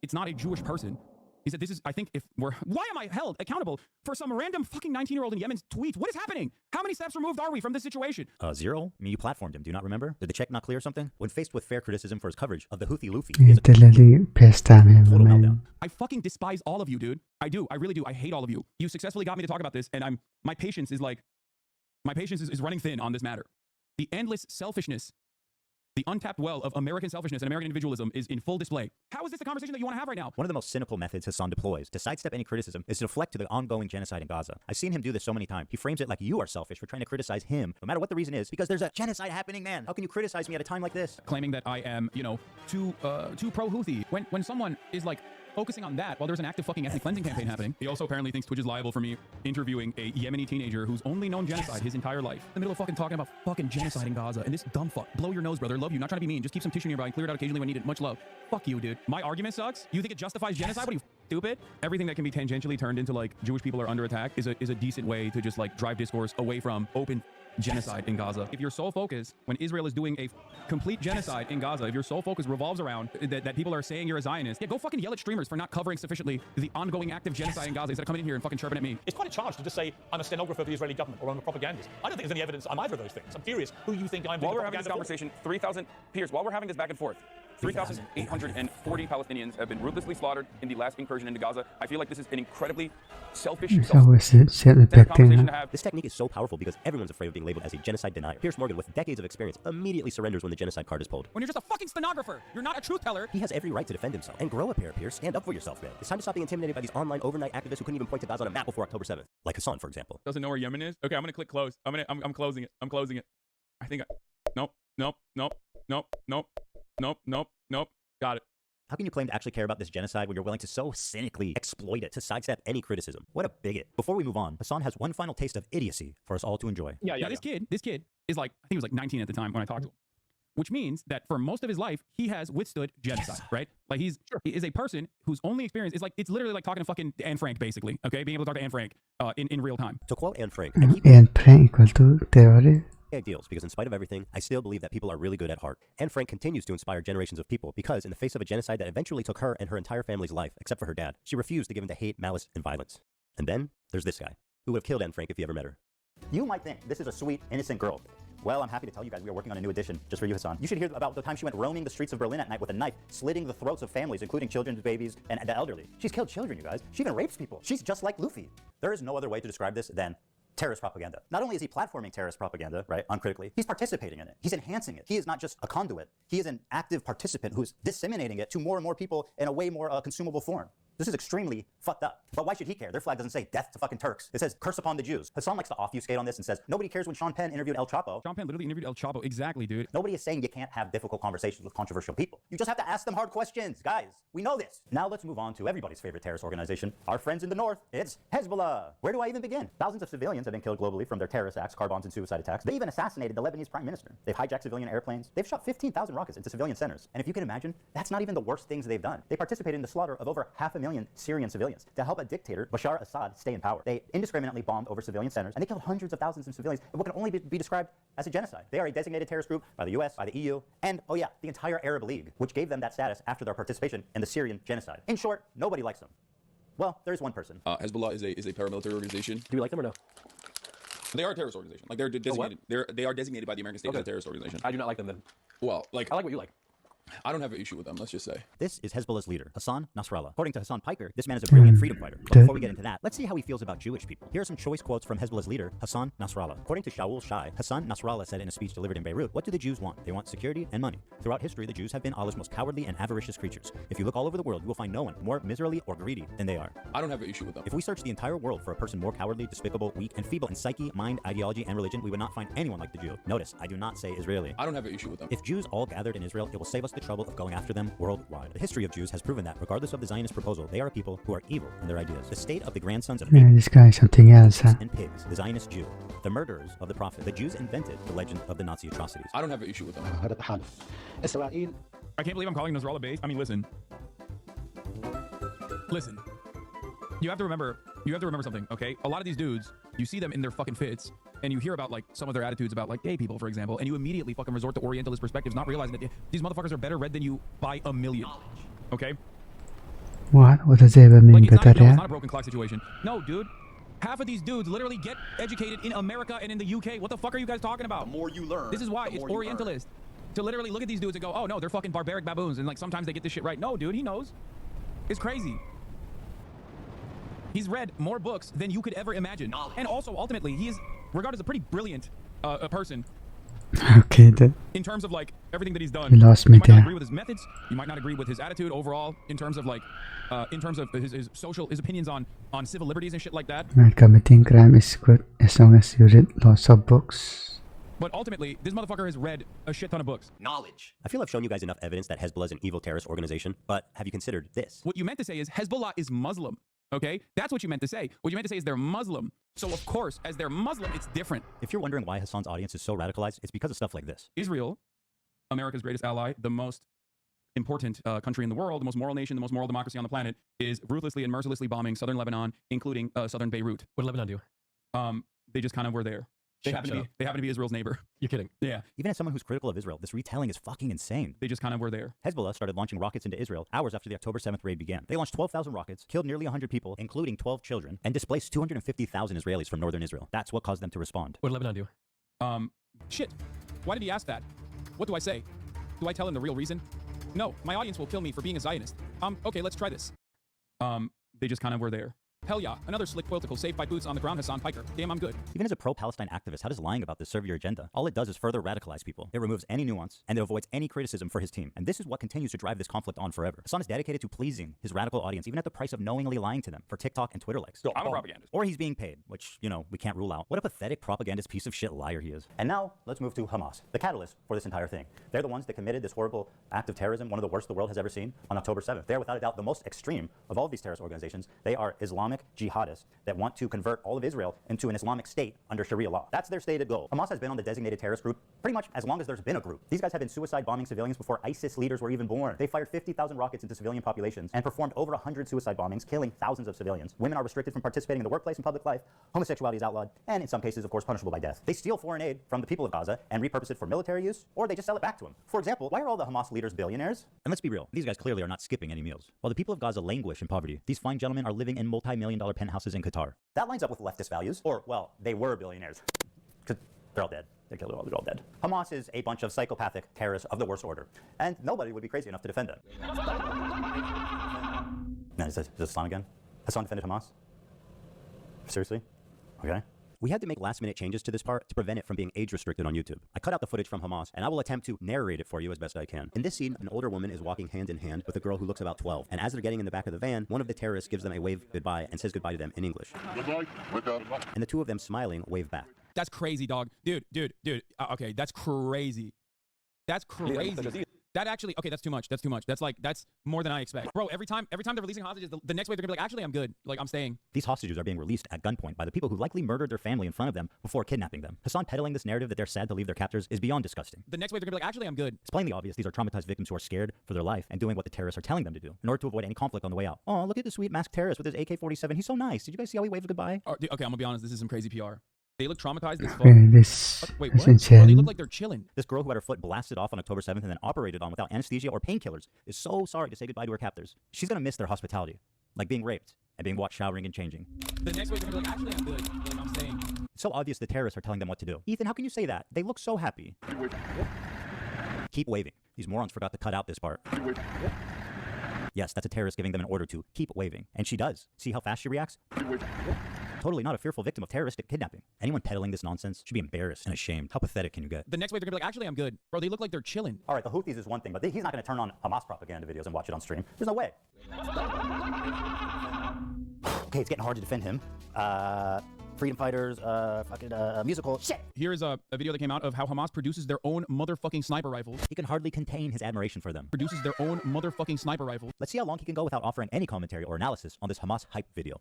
It's not a Jewish person. He said, I think why am I held accountable for some random fucking 19-year-old in Yemen's tweet? What is happening? How many steps removed are we from this situation? 0? I mean, you platformed him. Do you not remember? Did the check not clear or something? When faced with fair criticism for his coverage of the Houthi Luffy, Literally pissed on him, man. I fucking despise all of you, dude. I do. I really do. I hate all of you. You successfully got me to talk about this, and my patience is running thin on this matter. The endless selfishness, the untapped well of American selfishness and American individualism is in full display. How is this the conversation that you want to have right now? One of the most cynical methods Hasan deploys to sidestep any criticism is to deflect to the ongoing genocide in Gaza. I've seen him do this so many times. He frames it like you are selfish for trying to criticize him, no matter what the reason is, because there's a genocide happening, man. How can you criticize me at a time like this? Claiming that I am, too pro-Houthi. When someone is like focusing on that while there's an active fucking ethnic cleansing campaign happening. He also apparently thinks Twitch is liable for me interviewing a Yemeni teenager who's only known genocide his entire life. In the middle of fucking talking about fucking genocide in Gaza, and this dumb fuck. Blow your nose, brother. Love you. Not trying to be mean. Just keep some tissue nearby and clear it out occasionally when needed. Much love. Fuck you, dude. My argument sucks? You think it justifies genocide? What are you, stupid? Everything that can be tangentially turned into like Jewish people are under attack is a decent way to just like drive discourse away from open genocide in Gaza. If your sole focus, when Israel is doing a complete genocide in Gaza, if your sole focus revolves around that people are saying you're a Zionist, yeah, go fucking yell at streamers for not covering sufficiently the ongoing active genocide in Gaza instead of coming in here and fucking chirping at me. It's quite a charge to just say I'm a stenographer of the Israeli government or I'm a propagandist. I don't think there's any evidence I'm either of those things. I'm curious who you think I'm. While we're having this conversation, 3,000 Piers, while we're having this back and forth, 3,840 Palestinians have been ruthlessly slaughtered in the last incursion into Gaza. I feel like this is an incredibly selfish conversation to have. This technique is so powerful because everyone's afraid of being labeled as a genocide denier. Pierce Morgan, with decades of experience, immediately surrenders when the genocide card is pulled. When you're just a fucking stenographer, you're not a truth teller. He has every right to defend himself. And grow a pair, Pierce. Stand up for yourself, man. It's time to stop being intimidated by these online overnight activists who couldn't even point to Gaza on a map before October 7th. Like Hasan, for example. Doesn't know where Yemen is? Okay, I'm gonna click close. I'm closing it. I'm closing it. I think nope. Got it. How can you claim to actually care about this genocide when you're willing to so cynically exploit it to sidestep any criticism? What a bigot. Before we move on, Hasan has one final taste of idiocy for us all to enjoy. Yeah. This kid is like, I think he was like 19 at the time when I talked to him. Which means that for most of his life, he has withstood genocide, right? Like he is a person whose only experience is like, it's literally like talking to fucking Anne Frank, basically, okay? Being able to talk to Anne Frank in real time. To quote Anne Frank, Anne Frank equal to theory. Ideals, because in spite of everything, I still believe that people are really good at heart. Anne Frank continues to inspire generations of people because in the face of a genocide that eventually took her and her entire family's life, except for her dad, she refused to give in to hate, malice, and violence. And then there's this guy, who would have killed Anne Frank if he ever met her. You might think this is a sweet, innocent girl. Well, I'm happy to tell you guys we are working on a new edition just for you, Hasan. You should hear about the time she went roaming the streets of Berlin at night with a knife, slitting the throats of families, including children, babies, and the elderly. She's killed children, you guys. She even rapes people. She's just like Luffy. There is no other way to describe this than terrorist propaganda. Not only is he platforming terrorist propaganda, right, uncritically, he's participating in it. He's enhancing it. He is not just a conduit. He is an active participant who's disseminating it to more and more people in a way more consumable form. This is extremely fucked up. But why should he care? Their flag doesn't say death to fucking Turks. It says curse upon the Jews. Hasan likes to offuscate on this and says nobody cares when Sean Penn interviewed El Chapo. Sean Penn literally interviewed El Chapo. Exactly, dude. Nobody is saying you can't have difficult conversations with controversial people. You just have to ask them hard questions. Guys, we know this. Now let's move on to everybody's favorite terrorist organization, our friends in the north. It's Hezbollah. Where do I even begin? Thousands of civilians have been killed globally from their terrorist acts, car bombs, and suicide attacks. They even assassinated the Lebanese prime minister. They've hijacked civilian airplanes. They've shot 15,000 rockets into civilian centers. And if you can imagine, that's not even the worst things they've done. They participated in the slaughter of over 500,000 Syrian civilians to help a dictator, Bashar Assad, stay in power. They indiscriminately bombed over civilian centers, and they killed hundreds of thousands of civilians in what can only be described as a genocide. They are a designated terrorist group by the US, by the EU, and, oh yeah, the entire Arab League, which gave them that status after their participation in the Syrian genocide. In short, nobody likes them. Well, there's one person. Hezbollah is a paramilitary organization. Do you like them or no? They are a terrorist organization. Like they're designated. They are designated by the American state as a terrorist organization. I do not like them then. Well, like I like what you like. I don't have an issue with them, let's just say. This is Hezbollah's leader, Hasan Nasrallah. According to Hasan Piker, this man is a brilliant freedom fighter. But before we get into that, let's see how he feels about Jewish people. Here are some choice quotes from Hezbollah's leader, Hasan Nasrallah. According to Shaul Shai, Hasan Nasrallah said in a speech delivered in Beirut, what do the Jews want? They want security and money. Throughout history, the Jews have been Allah's most cowardly and avaricious creatures. If you look all over the world, you will find no one more miserly or greedy than they are. I don't have an issue with them. If we search the entire world for a person more cowardly, despicable, weak, and feeble in psyche, mind, ideology, and religion, we would not find anyone like the Jew. Notice, I do not say Israeli. I don't have an issue with them. If Jews all gathered in Israel, it will save us the trouble of going after them worldwide. The history of Jews has proven that, regardless of the Zionist proposal, they are a people who are evil in their ideas. The state of the grandsons of this guy is something else, huh? and pigs, the Zionist Jew, the murderers of the prophet. The Jews invented the legend of the Nazi atrocities. I don't have an issue with them. I can't believe I'm calling Nasrallah based. I mean, listen. You have to remember something, okay? A lot of these dudes, you see them in their fucking fits, and you hear about like some of their attitudes about like gay people, for example, and you immediately fucking resort to Orientalist perspectives, not realizing that these motherfuckers are better read than you by a million. Okay? What does that even mean? Like, it's not a broken clock situation. No, dude. Half of these dudes literally get educated in America and in the UK. What the fuck are you guys talking about? The more you learn, this is why it's Orientalist. To literally look at these dudes and go, oh no, they're fucking barbaric baboons, and like sometimes they get this shit right. No, dude, he knows. It's crazy. He's read more books than you could ever imagine. And also, ultimately, he is regarded as a pretty brilliant person. Okay, in terms of like everything that he's done. You lost me might not there. agree with his methods. You might not agree with his attitude overall in terms of like, his opinions on civil liberties and shit like that. Committing crime is good as long as you read lots of books. But ultimately, this motherfucker has read a shit ton of books. Knowledge. I feel I've shown you guys enough evidence that Hezbollah is an evil terrorist organization, but have you considered this? What you meant to say is Hezbollah is Muslim. Okay? That's what you meant to say. What you meant to say is they're Muslim. So of course, as they're Muslim, it's different. If you're wondering why Hasan's audience is so radicalized, it's because of stuff like this. Israel, America's greatest ally, the most important country in the world, the most moral nation, the most moral democracy on the planet, is ruthlessly and mercilessly bombing southern Lebanon, including southern Beirut. What did Lebanon do? They just kind of were there. They happen to be Israel's neighbor. You're kidding. Yeah. Even as someone who's critical of Israel, this retelling is fucking insane. They just kind of were there. Hezbollah started launching rockets into Israel hours after the October 7th raid began. They launched 12,000 rockets, killed nearly 100 people, including 12 children, and displaced 250,000 Israelis from northern Israel. That's what caused them to respond. What did Lebanon do? Shit. Why did he ask that? What do I say? Do I tell him the real reason? No, my audience will kill me for being a Zionist. Okay, let's try this. They just kind of were there. Hell yeah, another slick political saved by boots on the ground, Hasan Piker. Damn, I'm good. Even as a pro-Palestine activist, how does lying about this serve your agenda? All it does is further radicalize people. It removes any nuance, and it avoids any criticism for his team. And this is what continues to drive this conflict on forever. Hasan is dedicated to pleasing his radical audience, even at the price of knowingly lying to them for TikTok and Twitter likes. So I'm a propagandist. Or he's being paid, which, you know, we can't rule out. What a pathetic propagandist piece of shit liar he is. And now, let's move to Hamas, the catalyst for this entire thing. They're the ones that committed this horrible act of terrorism, one of the worst the world has ever seen, on October 7th. They're, without a doubt, the most extreme of all of these terrorist organizations. They are Islamic jihadists that want to convert all of Israel into an Islamic state under Sharia law. That's their stated goal. Hamas has been on the designated terrorist group pretty much as long as there's been a group. These guys have been suicide bombing civilians before ISIS leaders were even born. They fired 50,000 rockets into civilian populations and performed over 100 suicide bombings, killing thousands of civilians. Women are restricted from participating in the workplace and public life. Homosexuality is outlawed, and in some cases, of course, punishable by death. They steal foreign aid from the people of Gaza and repurpose it for military use, or they just sell it back to them. For example, why are all the Hamas leaders billionaires? And let's be real, these guys clearly are not skipping any meals. While the people of Gaza languish in poverty, these fine gentlemen are living in multi-million-dollar penthouses in Qatar. That lines up with leftist values, or, well, they were billionaires. Because they're all dead. They're all dead. Hamas is a bunch of psychopathic terrorists of the worst order, and nobody would be crazy enough to defend them. Now, is this Islam again? Hasan defended Hamas? Seriously? Okay. We had to make last-minute changes to this part to prevent it from being age-restricted on YouTube. I cut out the footage from Hamas, and I will attempt to narrate it for you as best I can. In this scene, an older woman is walking hand in hand with a girl who looks about 12, and as they're getting in the back of the van, one of the terrorists gives them a wave goodbye and says goodbye to them in English. And the two of them smiling wave back. That's crazy, dog. Dude. Okay, that's crazy. That's crazy. That actually, okay, that's too much. That's too much. That's more than I expect. Bro, every time they're releasing hostages, the next way they're gonna be like, actually, I'm good. Like, I'm staying. These hostages are being released at gunpoint by the people who likely murdered their family in front of them before kidnapping them. Hasan peddling this narrative that they're sad to leave their captors is beyond disgusting. The next way they're gonna be like, actually, I'm good. It's plainly obvious these are traumatized victims who are scared for their life and doing what the terrorists are telling them to do in order to avoid any conflict on the way out. Oh, look at the sweet masked terrorist with his AK-47. He's so nice. Did you guys see how he waved goodbye? Okay, I'm gonna be honest. This is some crazy PR. They look traumatized as fuck. Wait, what? Insane. Oh, they look like they're chilling. This girl who had her foot blasted off on October 7th and then operated on without anesthesia or painkillers is so sorry to say goodbye to her captors. She's gonna miss their hospitality, like being raped and being watched showering and changing. The next way they're gonna be like, actually, I'm good. Like, I'm staying. It's so obvious the terrorists are telling them what to do. Ethan, how can you say that? They look so happy. Keep waving. These morons forgot to cut out this part. Yes, that's a terrorist giving them an order to keep waving. And she does. See how fast she reacts? Totally not a fearful victim of terroristic kidnapping. Anyone peddling this nonsense should be embarrassed and ashamed. How pathetic can you get? The next way they're gonna be like, actually, I'm good. Bro, they look like they're chilling. All right, the Houthis is one thing, but he's not gonna turn on Hamas propaganda videos and watch it on stream. There's no way. Okay, it's getting hard to defend him. Freedom fighters, musical shit. Here's a video that came out of how Hamas produces their own motherfucking sniper rifles. He can hardly contain his admiration for them. Produces their own motherfucking sniper rifles. Let's see how long he can go without offering any commentary or analysis on this Hamas hype video.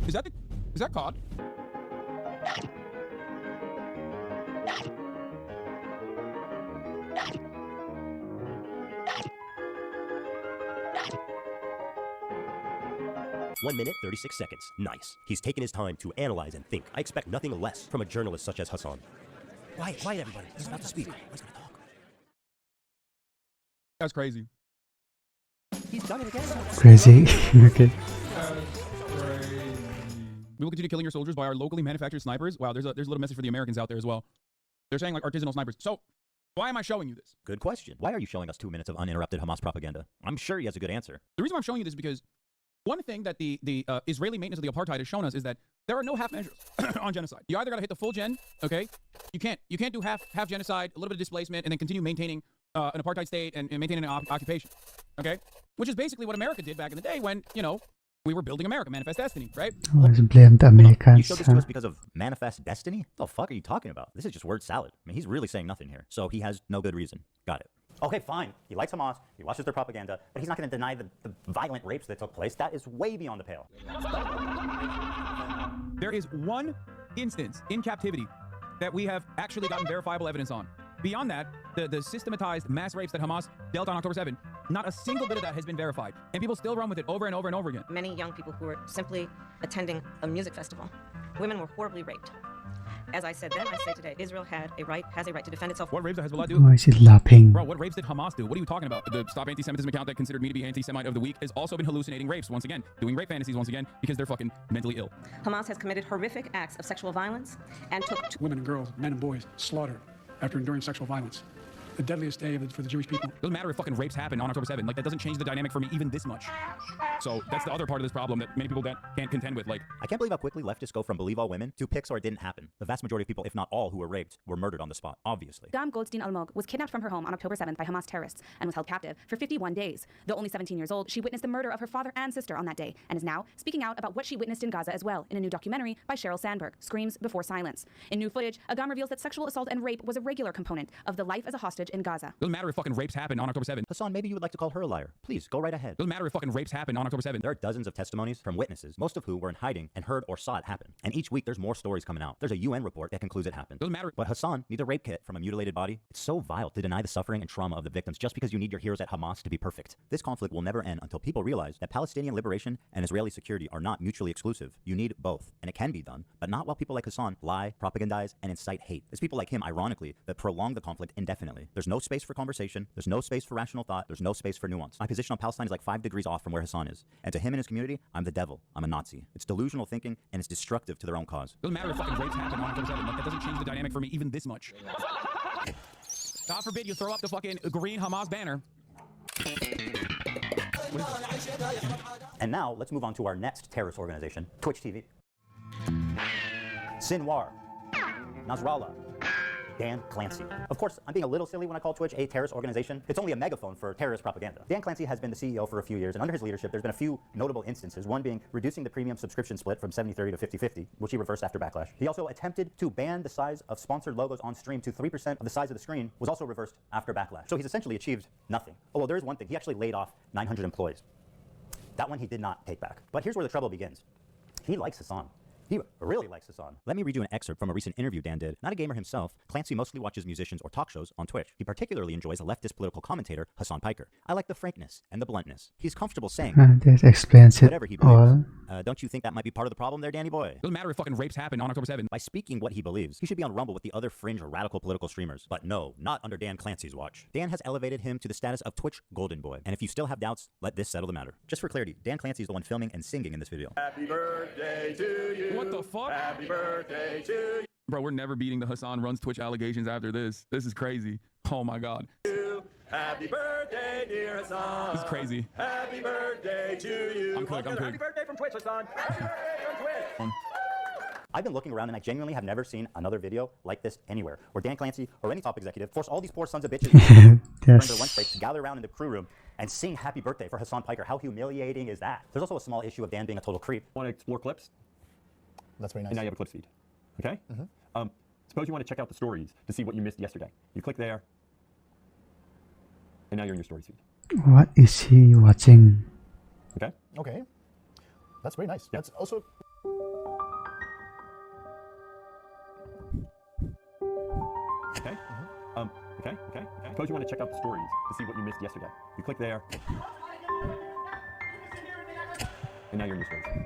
Is that COD? One minute, 36 seconds. Nice. He's taken his time to analyze and think. I expect nothing less from a journalist such as Hasan. Quiet, everybody. He's about to speak. He's going to talk. That's crazy. He's done it again. Crazy. Okay. We will continue killing your soldiers by our locally manufactured snipers. Wow, there's a little message for the Americans out there as well. They're saying like artisanal snipers. So why am I showing you this? Good question. Why are you showing us 2 minutes of uninterrupted Hamas propaganda? I'm sure he has a good answer. The reason why I'm showing you this is because one thing that the Israeli maintenance of the apartheid has shown us is that there are no half measures on genocide. You either got to hit the full gen, okay? You can't do half genocide, a little bit of displacement, and then continue maintaining an apartheid state and maintaining an occupation, okay? Which is basically what America did back in the day when, you know, we were building America, Manifest Destiny, right? Always blamed You Americans. showed this to us because of Manifest Destiny? What the fuck are you talking about? This is just word salad. I mean, he's really saying nothing here. So he has no good reason. Got it. Okay, fine. He likes Hamas, he watches their propaganda, but he's not going to deny the violent rapes that took place. That is way beyond the pale. There is one instance in captivity that we have actually gotten verifiable evidence on. Beyond that, the systematized mass rapes that Hamas dealt on October 7, not a single bit of that has been verified. And people still run with it over and over and over again. Many young people who were simply attending a music festival, women were horribly raped. As I said then, I say today, Israel has a right to defend itself. What rapes did Hezbollah do? Why is it laughing? Bro, what rapes did Hamas do? What are you talking about? The Stop Anti-Semitism account that considered me to be anti-Semite of the week has also been hallucinating rapes once again, doing rape fantasies once again because they're fucking mentally ill. Hamas has committed horrific acts of sexual violence and took women and girls, men and boys slaughtered after enduring sexual violence. The deadliest day for the Jewish people. Doesn't matter if fucking rapes happen on October 7. Like, that doesn't change the dynamic for me even this much. So that's the other part of this problem that many people can't contend with. Like, I can't believe how quickly leftists go from believe all women to pics or it didn't happen. The vast majority of people, if not all, who were raped were murdered on the spot, obviously. Dam Goldstein Almog was kidnapped from her home on October 7th by Hamas terrorists and was held captive for 51 days. Though only 17 years old, she witnessed the murder of her father and sister on that day and is now speaking out about what she witnessed in Gaza as well in a new documentary by Sheryl Sandberg, Screams Before Silence. In new footage, Agam reveals that sexual assault and rape was a regular component of the life as a hostage in Gaza. Doesn't matter if fucking rapes happen on October 7. Hasan, maybe you would like to call her a liar. Please, go right ahead. Doesn't matter if fucking rapes happen on October 7. There are dozens of testimonies from witnesses, most of who were in hiding and heard or saw it happen. And each week there's more stories coming out. There's a UN report that concludes it happened. Doesn't matter. But Hasan needs a rape kit from a mutilated body. It's so vile to deny the suffering and trauma of the victims just because you need your heroes at Hamas to be perfect. This conflict will never end until people realize that Palestinian liberation and Israeli security are not mutually exclusive. You need both, and it can be done, but not while people like Hasan lie, propagandize, and incite hate. It's people like him, ironically, that prolong the conflict indefinitely. There's no space for conversation. There's no space for rational thought. There's no space for nuance. My position on Palestine is like 5 degrees off from where Hasan is. And to him and his community, I'm the devil. I'm a Nazi. It's delusional thinking, and it's destructive to their own cause. Doesn't matter if fucking rapes happen on October 7. Like, that doesn't change the dynamic for me even this much. God forbid you throw up the fucking green Hamas banner. And now, let's move on to our next terrorist organization, Twitch TV. Sinwar, Nasrallah, Dan Clancy. Of course, I'm being a little silly when I call Twitch a terrorist organization. It's only a megaphone for terrorist propaganda. Dan Clancy has been the CEO for a few years, and under his leadership, there's been a few notable instances, one being reducing the premium subscription split from 70-30 to 50-50, which he reversed after backlash. He also attempted to ban the size of sponsored logos on stream to 3% of the size of the screen, was also reversed after backlash. So he's essentially achieved nothing. Oh, well, there is one thing. He actually laid off 900 employees. That one he did not take back. But here's where the trouble begins. He likes Hasan. He really likes Hasan. Let me read you an excerpt from a recent interview Dan did. Not a gamer himself, Clancy mostly watches musicians or talk shows on Twitch. He particularly enjoys a leftist political commentator, Hasan Piker. I like the frankness and the bluntness. He's comfortable saying That explains it whatever he believes. all. Don't you think that might be part of the problem there, Danny boy? Doesn't matter if fucking rapes happen on October 7. By speaking what he believes, he should be on Rumble with the other fringe or radical political streamers. But no, not under Dan Clancy's watch. Dan has elevated him to the status of Twitch Golden Boy. And if you still have doubts, let this settle the matter. Just for clarity, Dan Clancy is the one filming and singing in this video. Happy birthday to you. What the fuck? Happy birthday to you. Bro, we're never beating the Hasan Runs Twitch allegations after this. This is crazy. Oh my God. Happy birthday, dear Hasan. This is crazy. Happy birthday to you. I'm cooked. Happy birthday from Twitch, Hasan. Happy birthday from Twitch. I've been looking around and I genuinely have never seen another video like this anywhere, where Dan Clancy or any top executive force all these poor sons of bitches during their lunch break to gather around in the crew room and sing happy birthday for Hasan Piker. How humiliating is that? There's also a small issue of Dan being a total creep. Want to explore clips? That's very nice. And now you have a clips feed. Okay? Suppose you want to check out the stories to see what you missed yesterday. You click there, and now you're in your stories feed. What is he watching? Okay? Okay. That's very nice. That's also... Okay? Okay. Suppose you want to check out the stories to see what you missed yesterday. You click there, and now you're in your stories feed.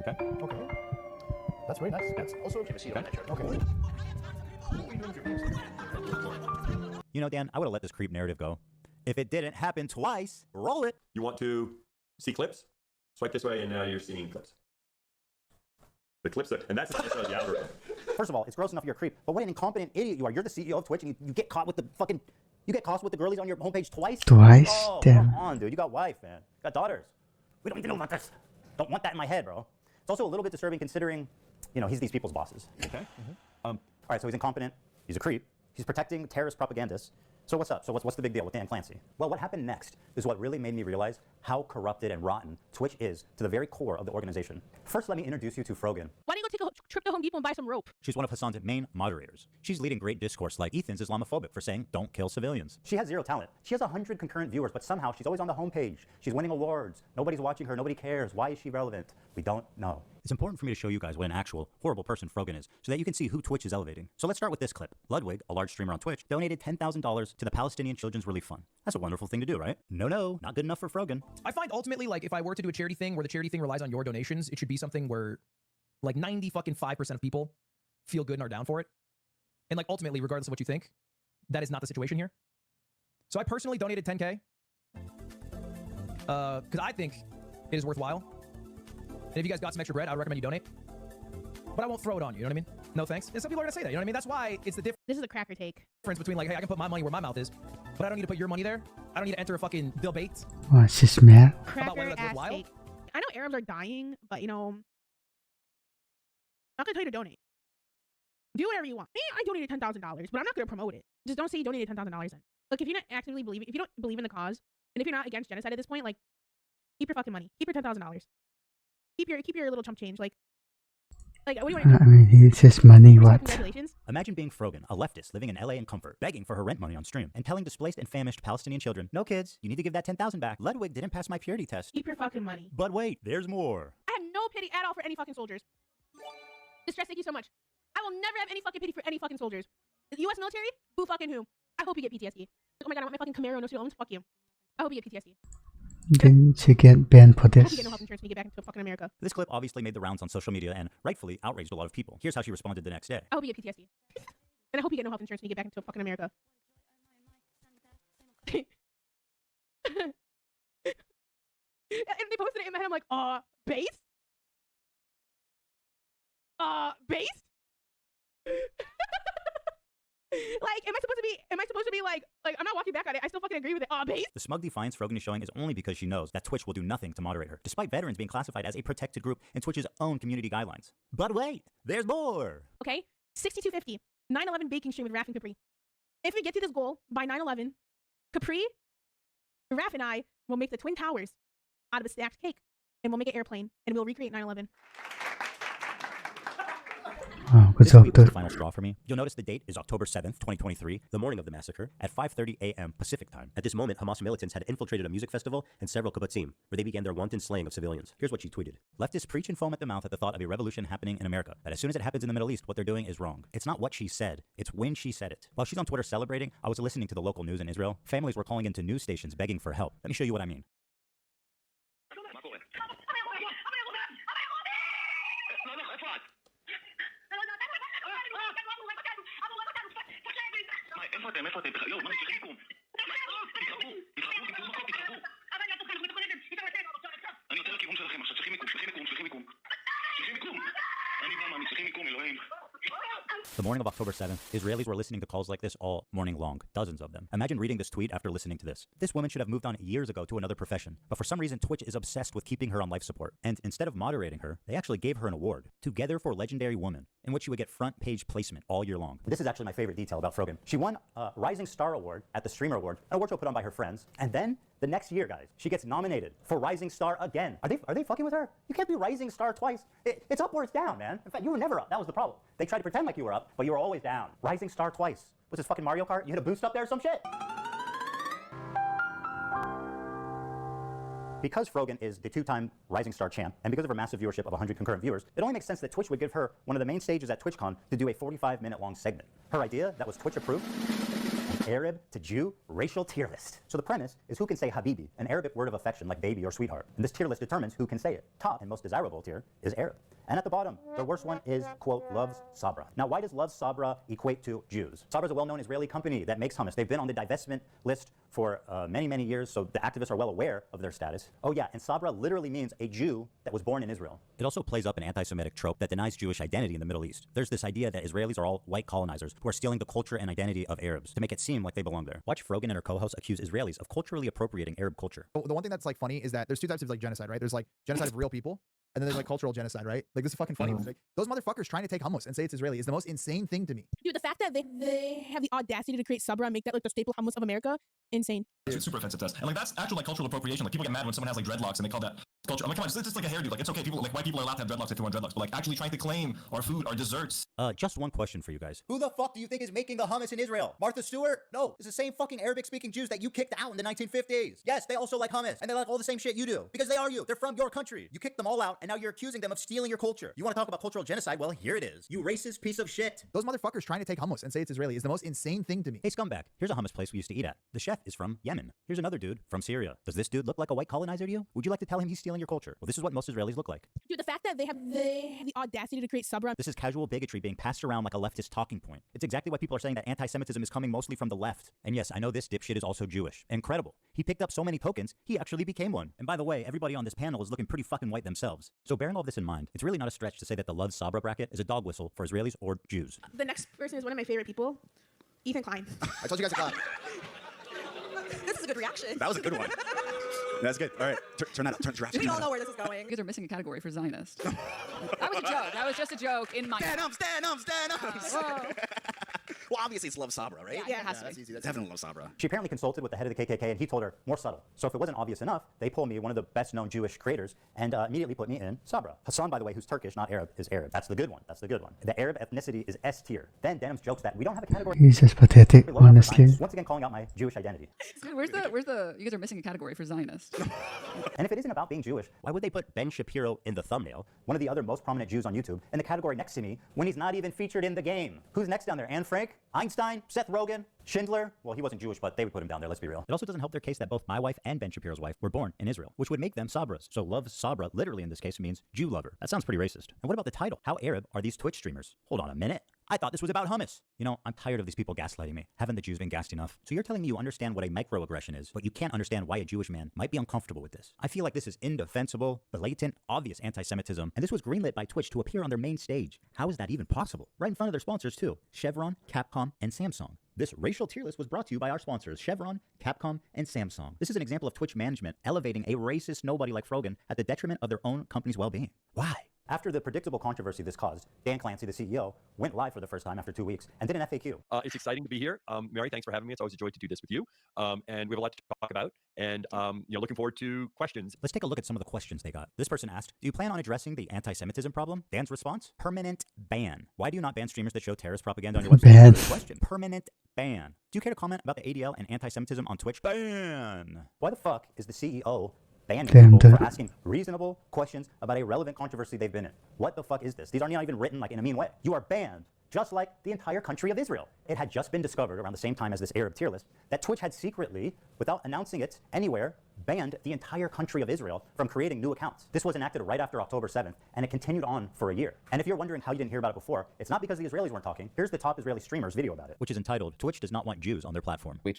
Okay? Okay. That's very nice. That's also... Okay. You know, Dan, I would have let this creep narrative go. If it didn't happen twice, roll it. You want to see clips? Swipe this way, and now you're seeing clips. The clips, and that's the algorithm. First of all, it's gross enough you're a creep, but what an incompetent idiot you are. You're the CEO of Twitch, and you get caught with the fucking... You get caught with the girlies on your homepage twice? Twice? Oh, Damn. come on, dude. You got wife, man. You got daughters. We don't even know about this. Don't want that in my head, bro. It's also a little bit disturbing considering, you know, he's these people's bosses. Okay. All right, so he's incompetent. He's a creep. He's protecting terrorist propagandists. So what's up? So what's the big deal with Dan Clancy? Well, what happened next is what really made me realize how corrupted and rotten Twitch is to the very core of the organization. First, let me introduce you to Frogan. Why don't you go take a trip to Home Depot and buy some rope? She's one of Hasan's main moderators. She's leading great discourse like Ethan's Islamophobic for saying, don't kill civilians. She has zero talent. She has 100 concurrent viewers, but somehow she's always on the homepage. She's winning awards. Nobody's watching her. Nobody cares. Why is she relevant? We don't know. It's important for me to show you guys what an actual horrible person Frogan is so that you can see who Twitch is elevating. So let's start with this clip. Ludwig, a large streamer on Twitch, donated $10,000 to the Palestinian Children's Relief Fund. That's a wonderful thing to do, right? No, not good enough for Frogan. I find ultimately, like, if I were to do a charity thing where the charity thing relies on your donations, it should be something where, like, 95% of people feel good and are down for it. And, like, ultimately, regardless of what you think, that is not the situation here. So I personally donated $10K. Because I think it is worthwhile. And if you guys got some extra bread, I would recommend you donate. But I won't throw it on you, you know what I mean? No thanks. And some people are going to say that, you know what I mean? That's why it's the difference. This is a cracker take. Between, like, hey, I can put my money where my mouth is, but I don't need to put your money there. I don't need to enter a fucking debate. Oh, she's mad. Cracker ass take. I know Arabs are dying, but, you know, I'm not going to tell you to donate. Do whatever you want. Me, I donated $10,000, but I'm not going to promote it. Just don't say you donated $10,000 then. Like, if you're not actively believing, if you don't believe in the cause, and if you're not against genocide at this point, like, keep your fucking money. Keep your $10,000. Keep your little chump change. Like, what do you want to do? I mean, it's just money, what? Congratulations. Imagine being Frogan, a leftist living in LA in comfort, begging for her rent money on stream, and telling displaced and famished Palestinian children, no kids, you need to give that $10,000 back. Ludwig didn't pass my purity test. Keep your fucking money. But wait, there's more. I have no pity at all for any fucking soldiers. Distress, thank you so much. I will never have any fucking pity for any fucking soldiers. The U.S. military? Who fucking who? I hope you get PTSD. Oh my god, I want my fucking Camaro, no student loans. Fuck you. I hope you get PTSD. Then she get banned for I hope you this. get no health insurance when you get back into fucking America. This clip obviously made the rounds on social media and rightfully outraged a lot of people. Here's how she responded the next day. I hope you get PTSD. And I hope you get no health insurance when you get back into fucking America. And they posted it in my head, I'm like, based? Based? Like, am I supposed to be like, I'm not walking back on it. I still fucking agree with it. Based? The smug defiance Frogan is showing is only because she knows that Twitch will do nothing to moderate her, despite veterans being classified as a protected group in Twitch's own community guidelines. But wait, there's more. Okay, 6250, 9/11 baking stream with Raph and Capri. If we get to this goal by 9/11, Capri, Raph, and I will make the Twin Towers out of a stacked cake, and we'll make an airplane, and we'll recreate 9/11. Oh, This tweet was the final straw for me. You'll notice the date is October 7th, 2023, the morning of the massacre, at 5:30 a.m. Pacific time. At this moment, Hamas militants had infiltrated a music festival and several kibbutzim, where they began their wanton slaying of civilians. Here's what she tweeted. Leftists preach and foam at the mouth at the thought of a revolution happening in America. But as soon as it happens in the Middle East, what they're doing is wrong. It's not what she said, it's when she said it. While she's on Twitter celebrating, I was listening to the local news in Israel. Families were calling into news stations begging for help. Let me show you what I mean. The morning of October 7th, Israelis were listening to calls like this all morning long, dozens of them. Imagine reading this tweet after listening to this. This woman should have moved on years ago to another profession, but for some reason Twitch is obsessed with keeping her on life support. And instead of moderating her, they actually gave her an award, Together for Legendary Woman, in which she would get front page placement all year long. This is actually my favorite detail about Frogan. She won a Rising Star Award at the Streamer Awards, an award show put on by her friends, and then the next year, guys, she gets nominated for Rising Star again. Are they fucking with her? You can't be Rising Star twice. It's up or it's down, man. In fact, you were never up. That was the problem. They tried to pretend like you were up, but you were always down. Rising Star twice. What's this, fucking Mario Kart? You hit a boost up there or some shit? Because Frogan is the two-time Rising Star champ, and because of her massive viewership of 100 concurrent viewers, it only makes sense that Twitch would give her one of the main stages at TwitchCon to do a 45-minute long segment. Her idea, that was Twitch approved, an Arab to Jew racial tier list. So the premise is who can say Habibi, an Arabic word of affection like baby or sweetheart. And this tier list determines who can say it. Top and most desirable tier is Arab. And at the bottom, the worst one is, quote, loves Sabra. Now, why does Loves Sabra equate to Jews? Sabra is a well-known Israeli company that makes hummus. They've been on the divestment list for many, many years, so the activists are well aware of their status. Oh yeah, and Sabra literally means a Jew that was born in Israel. It also plays up an anti-Semitic trope that denies Jewish identity in the Middle East. There's this idea that Israelis are all white colonizers who are stealing the culture and identity of Arabs to make it seem like they belong there. Watch Frogan and her co-host accuse Israelis of culturally appropriating Arab culture. The one thing that's like funny is that there's two types of like genocide, right? There's like genocide of real people, And then there's like cultural genocide, right? Like this is fucking funny. Like, those motherfuckers trying to take hummus and say it's Israeli is the most insane thing to me. Dude, the fact that they have the audacity to create sabra and make that like the staple hummus of America, insane. It's super offensive to us. And like that's actual like cultural appropriation. Like people get mad when someone has like dreadlocks and they call that culture. I'm like, come on, it's just like a hairdo. Like it's okay. People like white people are allowed to have dreadlocks if they want dreadlocks. But like actually trying to claim our food, our desserts. Just one question for you guys. Who the fuck do you think is making the hummus in Israel? Martha Stewart? No, it's the same fucking Arabic-speaking Jews that you kicked out in the 1950s. Yes, they also like hummus, and they like all the same shit you do. Because they are you. They're from your country. You kicked them all out, and now you're accusing them of stealing your culture. You want to talk about cultural genocide? Well, here it is. You racist piece of shit. Those motherfuckers trying to take hummus and say it's Israeli is the most insane thing to me. Hey, scumbag, here's a hummus place we used to eat at. The chef is from Yemen. Here's another dude from Syria. Does this dude look like a white colonizer to you? Would you like to tell him he's stealing your culture? Well, this is what most Israelis look like. Dude, the fact that they have the audacity to create sabra. This is casual bigotry being passed around like a leftist talking point. It's exactly why people are saying that anti-Semitism is coming mostly from the left. And yes, I know this dipshit is also Jewish. Incredible. He picked up so many tokens, he actually became one. And by the way, everybody on this panel is looking pretty fucking white themselves. So bearing all this in mind, it's really not a stretch to say that the Love Sabra bracket is a dog whistle for Israelis or Jews. The next person is one of my favorite people, Ethanklein. I told you guys to clap. This is a good reaction. That was a good one. That's good. All right, turn that up. Turn We all know where this is going. You guys are missing a category for Zionist. That was a joke. That was just a joke in my... Stand up. Well, obviously it's Love Sabra, right? Yeah, it has to that's be. easy. That's definitely Love Sabra. She apparently consulted with the head of the KKK, and he told her more subtle. So if it wasn't obvious enough, they pulled me, one of the best-known Jewish creators, and immediately put me in Sabra. Hasan, by the way, who's Turkish, not Arab, is Arab. That's the good one. That's the good one. The Arab ethnicity is S tier. Then Denham's jokes that we don't have a category. He's just pathetic, honestly. Once again, calling out my Jewish identity. Where's the? You guys are missing a category for Zionist. And if it isn't about being Jewish, why would they put Ben Shapiro in the thumbnail, one of the other most prominent Jews on YouTube, in the category next to me when he's not even featured in the game? Who's next down there? Anne Frank? Einstein? Seth Rogen? Schindler? Well, he wasn't Jewish, but they would put him down there, let's be real. It also doesn't help their case that both my wife and Ben Shapiro's wife were born in Israel, which would make them Sabras. So Love Sabra, literally in this case, means Jew lover. That sounds pretty racist. And what about the title? How Arab are these Twitch streamers? Hold on a minute. I thought this was about hummus. You know, I'm tired of these people gaslighting me. Haven't the Jews been gassed enough? So you're telling me you understand what a microaggression is, but you can't understand why a Jewish man might be uncomfortable with this. I feel like this is indefensible, blatant, obvious anti-Semitism, and this was greenlit by Twitch to appear on their main stage. How is that even possible? Right in front of their sponsors too. Chevron, Capcom, and Samsung. This racial tier list was brought to you by our sponsors, Chevron, Capcom, and Samsung. This is an example of Twitch management elevating a racist nobody like Frogan at the detriment of their own company's well-being. Why? After the predictable controversy this caused, Dan Clancy, the CEO, went live for the first time after 2 weeks and did an FAQ. It's exciting to be here. Mary, thanks for having me. It's always a joy to do this with you. And we have a lot to talk about. And looking forward to questions. Let's take a look at some of the questions they got. This person asked, do you plan on addressing the anti-Semitism problem? Dan's response, permanent ban. Why do you not ban streamers that show terrorist propaganda on your website? Ban. Question, permanent ban. Do you care to comment about the ADL and anti-Semitism on Twitch? Ban. Why the fuck is the CEO banning people for asking reasonable questions about a relevant controversy they've been in? What the fuck is this? These are not even written like in a mean way. You are banned, just like the entire country of Israel. It had just been discovered around the same time as this Arab tier list that Twitch had secretly, without announcing it anywhere, banned the entire country of Israel from creating new accounts. This was enacted right after October 7th, and it continued on for a year. And if you're wondering how you didn't hear about it before, it's not because the Israelis weren't talking. Here's the top Israeli streamer's video about it, which is entitled, Twitch does not want Jews on their platform. He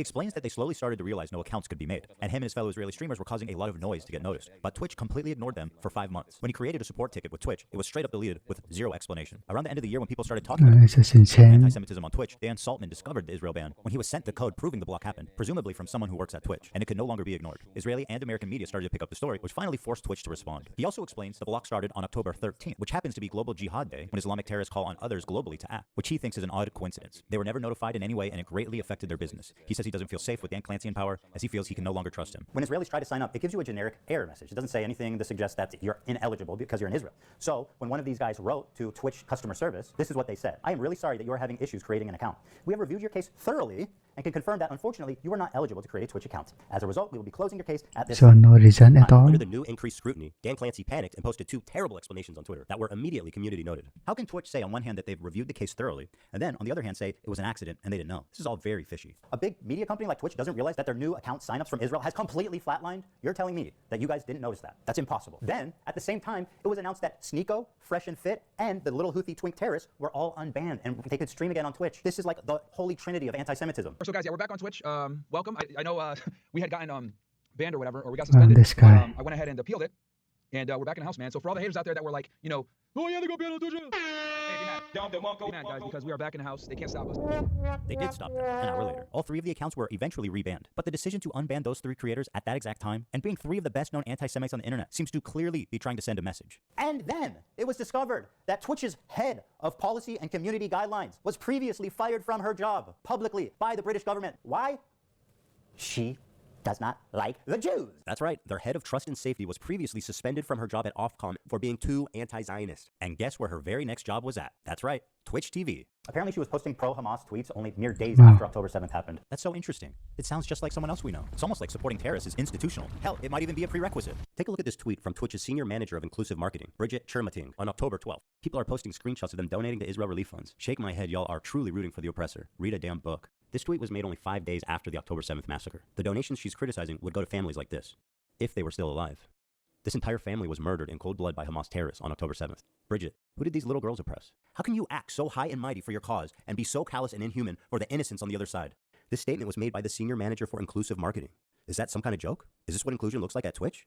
explains that they slowly started to realize no accounts could be made, and him and his fellow Israeli streamers were causing a lot of noise to get noticed. But Twitch completely ignored them for 5 months. When he created a support ticket with Twitch, it was straight up deleted with zero explanation. Around the end of the year, when people started talking about anti-Semitism on Twitch, Dan Saltman discovered the Israel ban when he was sent the code proving the block happened, presumably from someone who works at Twitch, and it could no longer be ignored. Israeli and American media started to pick up the story, which finally forced Twitch to respond. He also explains the block started on October 13th, which happens to be Global Jihad Day, when Islamic terrorists call on others globally to act, which he thinks is an odd coincidence. They were never notified in any way, and it greatly affected their business. He says he doesn't feel safe with Dan Clancy in power, as he feels he can no longer trust him. When Israelis try to sign up, it gives you a generic error message. It doesn't say anything to suggest that you're ineligible because you're in Israel. So when one of these guys wrote to Twitch customer service, this is what they said. I am really sorry that you are having issues creating an account. We have reviewed your case thoroughly and can confirm that, unfortunately, you are not eligible to create a Twitch account. As a result, we will be closing your case at this So no reason at all. Under the new increased scrutiny, Dan Clancy panicked and posted 2 terrible explanations on Twitter that were immediately community noted. How can Twitch say on one hand that they've reviewed the case thoroughly, and then on the other hand say it was an accident and they didn't know? This is all very fishy. A big media company like Twitch doesn't realize that their new account signups from Israel has completely flatlined? You're telling me that you guys didn't notice that? That's impossible. Then, at the same time, it was announced that Sneeko, Fresh and Fit, and the little Houthi twink terrorists were all unbanned and they could stream again on Twitch. This is like the holy trinity of anti-Semitism. So guys, yeah, we're back on Twitch. Welcome. I know we had gotten banned or whatever, or we got suspended. This guy. I went ahead and appealed it, and we're back in the house, man. So for all the haters out there that were like, oh yeah, they go banned on Twitch. Hey, be mad. Man, guys, because we are back in the house, they can't stop us. They did stop that an hour later. All 3 of the accounts were eventually rebanned. But the decision to unban those 3 creators at that exact time, and being 3 of the best known anti-Semites on the internet, seems to clearly be trying to send a message. And then it was discovered that Twitch's head of policy and community guidelines was previously fired from her job publicly by the British government. Why? She does not like the Jews. That's right. Their head of trust and safety was previously suspended from her job at Ofcom for being too anti-Zionist. And guess where her very next job was at? That's right. Twitch TV. Apparently she was posting pro-Hamas tweets only mere days after October 7th happened. That's so interesting. It sounds just like someone else we know. It's almost like supporting terrorists is institutional. Hell, it might even be a prerequisite. Take a look at this tweet from Twitch's senior manager of inclusive marketing, Bridget Chermating, on October 12th. People are posting screenshots of them donating to Israel relief funds. Shake my head, y'all are truly rooting for the oppressor. Read a damn book. This tweet was made only 5 days after the October 7th massacre. The donations she's criticizing would go to families like this, if they were still alive. This entire family was murdered in cold blood by Hamas terrorists on October 7th. Bridget, who did these little girls oppress? How can you act so high and mighty for your cause and be so callous and inhuman for the innocents on the other side? This statement was made by the senior manager for inclusive marketing. Is that some kind of joke? Is this what inclusion looks like at Twitch?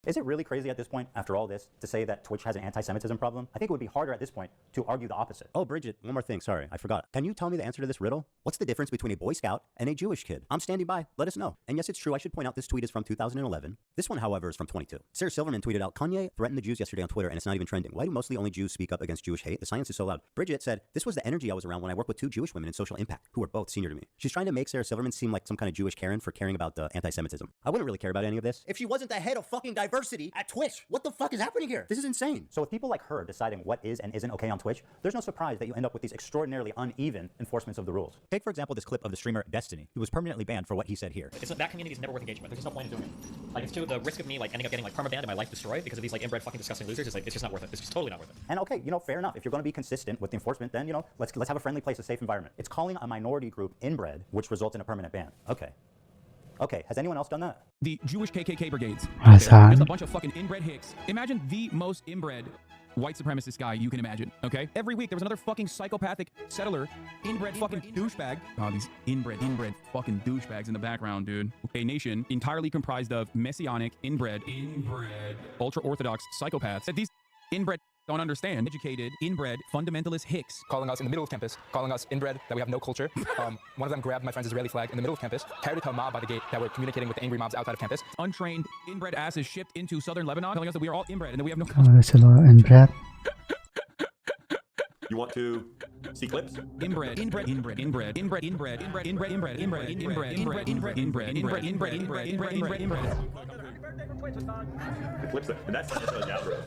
Is it really crazy at this point, after all this, to say that Twitch has an anti-Semitism problem? I think it would be harder at this point to argue the opposite. Oh, Bridget, one more thing. Sorry, I forgot. Can you tell me the answer to this riddle? What's the difference between a Boy Scout and a Jewish kid? I'm standing by. Let us know. And yes, it's true. I should point out this tweet is from 2011. This one, however, is from 22. Sarah Silverman tweeted out, Kanye threatened the Jews yesterday on Twitter, and it's not even trending. Why do mostly only Jews speak up against Jewish hate? The science is so loud. Bridget said, this was the energy I was around when I worked with 2 Jewish women in social impact, who were both senior to me. She's trying to make Sarah Silverman seem like some kind of Jewish Karen for caring about the anti-Semitism. I wouldn't really care about any of this if she wasn't the head of fucking diversity at Twitch. What the fuck is happening here? This is insane. So with people like her deciding what is and isn't okay on Twitch, there's no surprise that you end up with these extraordinarily uneven enforcements of the rules. Take, for example, this clip of the streamer Destiny, who was permanently banned for what he said here. That community is never worth engagement with. There's just no point in doing it. Like, it's too, the risk of me, like, ending up getting, like, permabanned and my life destroyed because of these, like, inbred fucking disgusting losers is, like, it's just not worth it. It's just totally not worth it. And okay, you know, fair enough. If you're going to be consistent with the enforcement, then, you know, let's have a friendly place, a safe environment. It's calling a minority group inbred, which results in a permanent ban. Okay, has anyone else done that? The Jewish KKK brigades. Hasan. Just a bunch of fucking inbred hicks. Imagine the most inbred white supremacist guy you can imagine, okay? Every week there was another fucking psychopathic settler, inbred fucking douchebag. Oh, these inbred fucking douchebags in the background, dude. A nation entirely comprised of messianic, inbred, ultra-orthodox psychopaths that these inbred don't understand. Educated, inbred, fundamentalist hicks. Calling us in the middle of campus, calling us inbred, that we have no culture. One of them grabbed my friend's Israeli flag in the middle of campus, carried it to a mob by the gate that were communicating with the angry mobs outside of campus. Untrained, inbred asses shipped into southern Lebanon, telling us that we are all inbred and that we have no Oh, culture. there's a lot of inbred. You want to see clips? Inbred. The clips, and that's not necessarily the outro.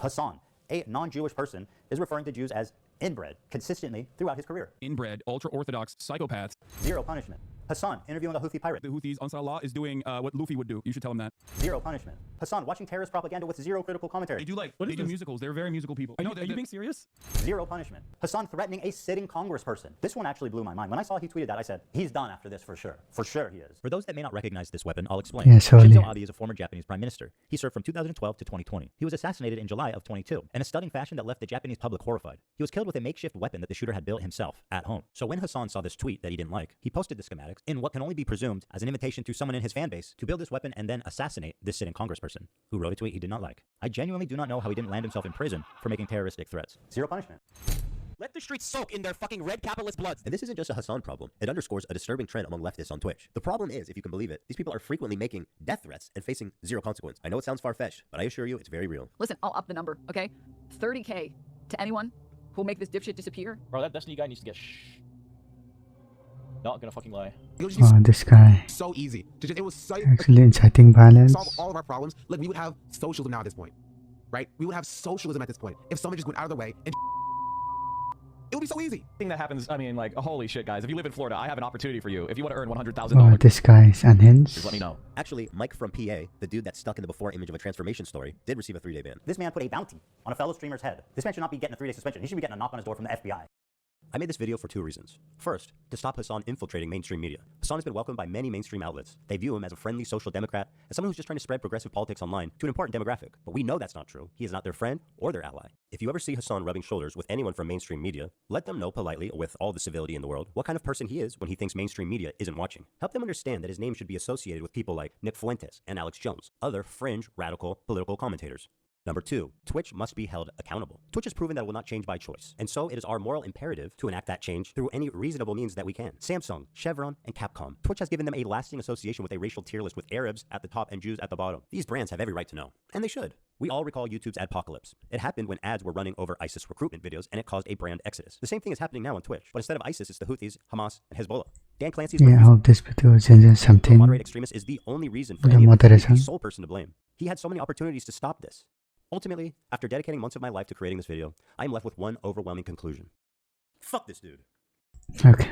Hasan, a non-Jewish person, is referring to Jews as inbred consistently throughout his career. Inbred, ultra-orthodox psychopaths. 0 punishment. Hasan, interviewing a Houthi pirate. The Houthis, Ansar Allah, is doing what Luffy would do. You should tell him that. 0 punishment. Hasan, watching terrorist propaganda with 0 critical commentary. They do musicals. They're very musical people. Are you being serious? 0 punishment. Hasan threatening a sitting congressperson. This one actually blew my mind. When I saw he tweeted that, I said, he's done after this for sure. For sure he is. For those that may not recognize this weapon, I'll explain. Yeah, surely. Shinzo Abe is a former Japanese prime minister. He served from 2012 to 2020. He was assassinated in July of 22 in a stunning fashion that left the Japanese public horrified. He was killed with a makeshift weapon that the shooter had built himself at home. So when Hasan saw this tweet that he didn't like, he posted the schematics in what can only be presumed as an invitation to someone in his fan base to build this weapon and then assassinate this sitting congressperson who wrote a tweet he did not like. I genuinely do not know how he didn't land himself in prison for making terroristic threats. 0 punishment. Let the streets soak in their fucking red capitalist bloods. And this isn't just a Hasan problem. It underscores a disturbing trend among leftists on Twitch. The problem is, if you can believe it, these people are frequently making death threats and facing 0 consequence. I know it sounds far-fetched, but I assure you it's very real. Listen, I'll up the number, okay? 30K to anyone who'll make this dipshit disappear. Bro, that Destiny guy needs to get Not gonna fucking lie. Oh, this guy. So easy. It was so Actually inciting violence. solve all of our problems. Like, we would have socialism now at this point, right? We would have socialism at this point if someone just went out of the way and it would be so easy. Thing that happens, I mean, like, holy shit, guys. If you live in Florida, I have an opportunity for you. If you want to earn $100,000, Oh, this guy is unhinged. just let me know. Actually, Mike from PA, the dude that's stuck in the before image of a transformation story, did receive a 3-day ban. This man put a bounty on a fellow streamer's head. This man should not be getting a 3-day suspension. He should be getting a knock on his door from the FBI. I made this video for two reasons. First, to stop Hasan infiltrating mainstream media. Hasan has been welcomed by many mainstream outlets. They view him as a friendly social democrat, as someone who's just trying to spread progressive politics online to an important demographic. But we know that's not true. He is not their friend or their ally. If you ever see Hasan rubbing shoulders with anyone from mainstream media, let them know politely, with all the civility in the world, what kind of person he is when he thinks mainstream media isn't watching. Help them understand that his name should be associated with people like Nick Fuentes and Alex Jones, other fringe, radical, political commentators. Number two, Twitch must be held accountable. Twitch has proven that it will not change by choice, and so it is our moral imperative to enact that change through any reasonable means that we can. Samsung, Chevron, and Capcom. Twitch has given them a lasting association with a racial tier list with Arabs at the top and Jews at the bottom. These brands have every right to know, and they should. We all recall YouTube's adpocalypse. It happened when ads were running over ISIS recruitment videos, and it caused a brand exodus. The same thing is happening now on Twitch, but instead of ISIS, it's the Houthis, Hamas, and Hezbollah. Dan Clancy's I hope this video changes something. moderate extremist is the only reason for The any of this. He's moderation. the sole person to blame. He had so many opportunities to stop this. Ultimately, after dedicating months of my life to creating this video, I am left with one overwhelming conclusion. Fuck this dude. Okay.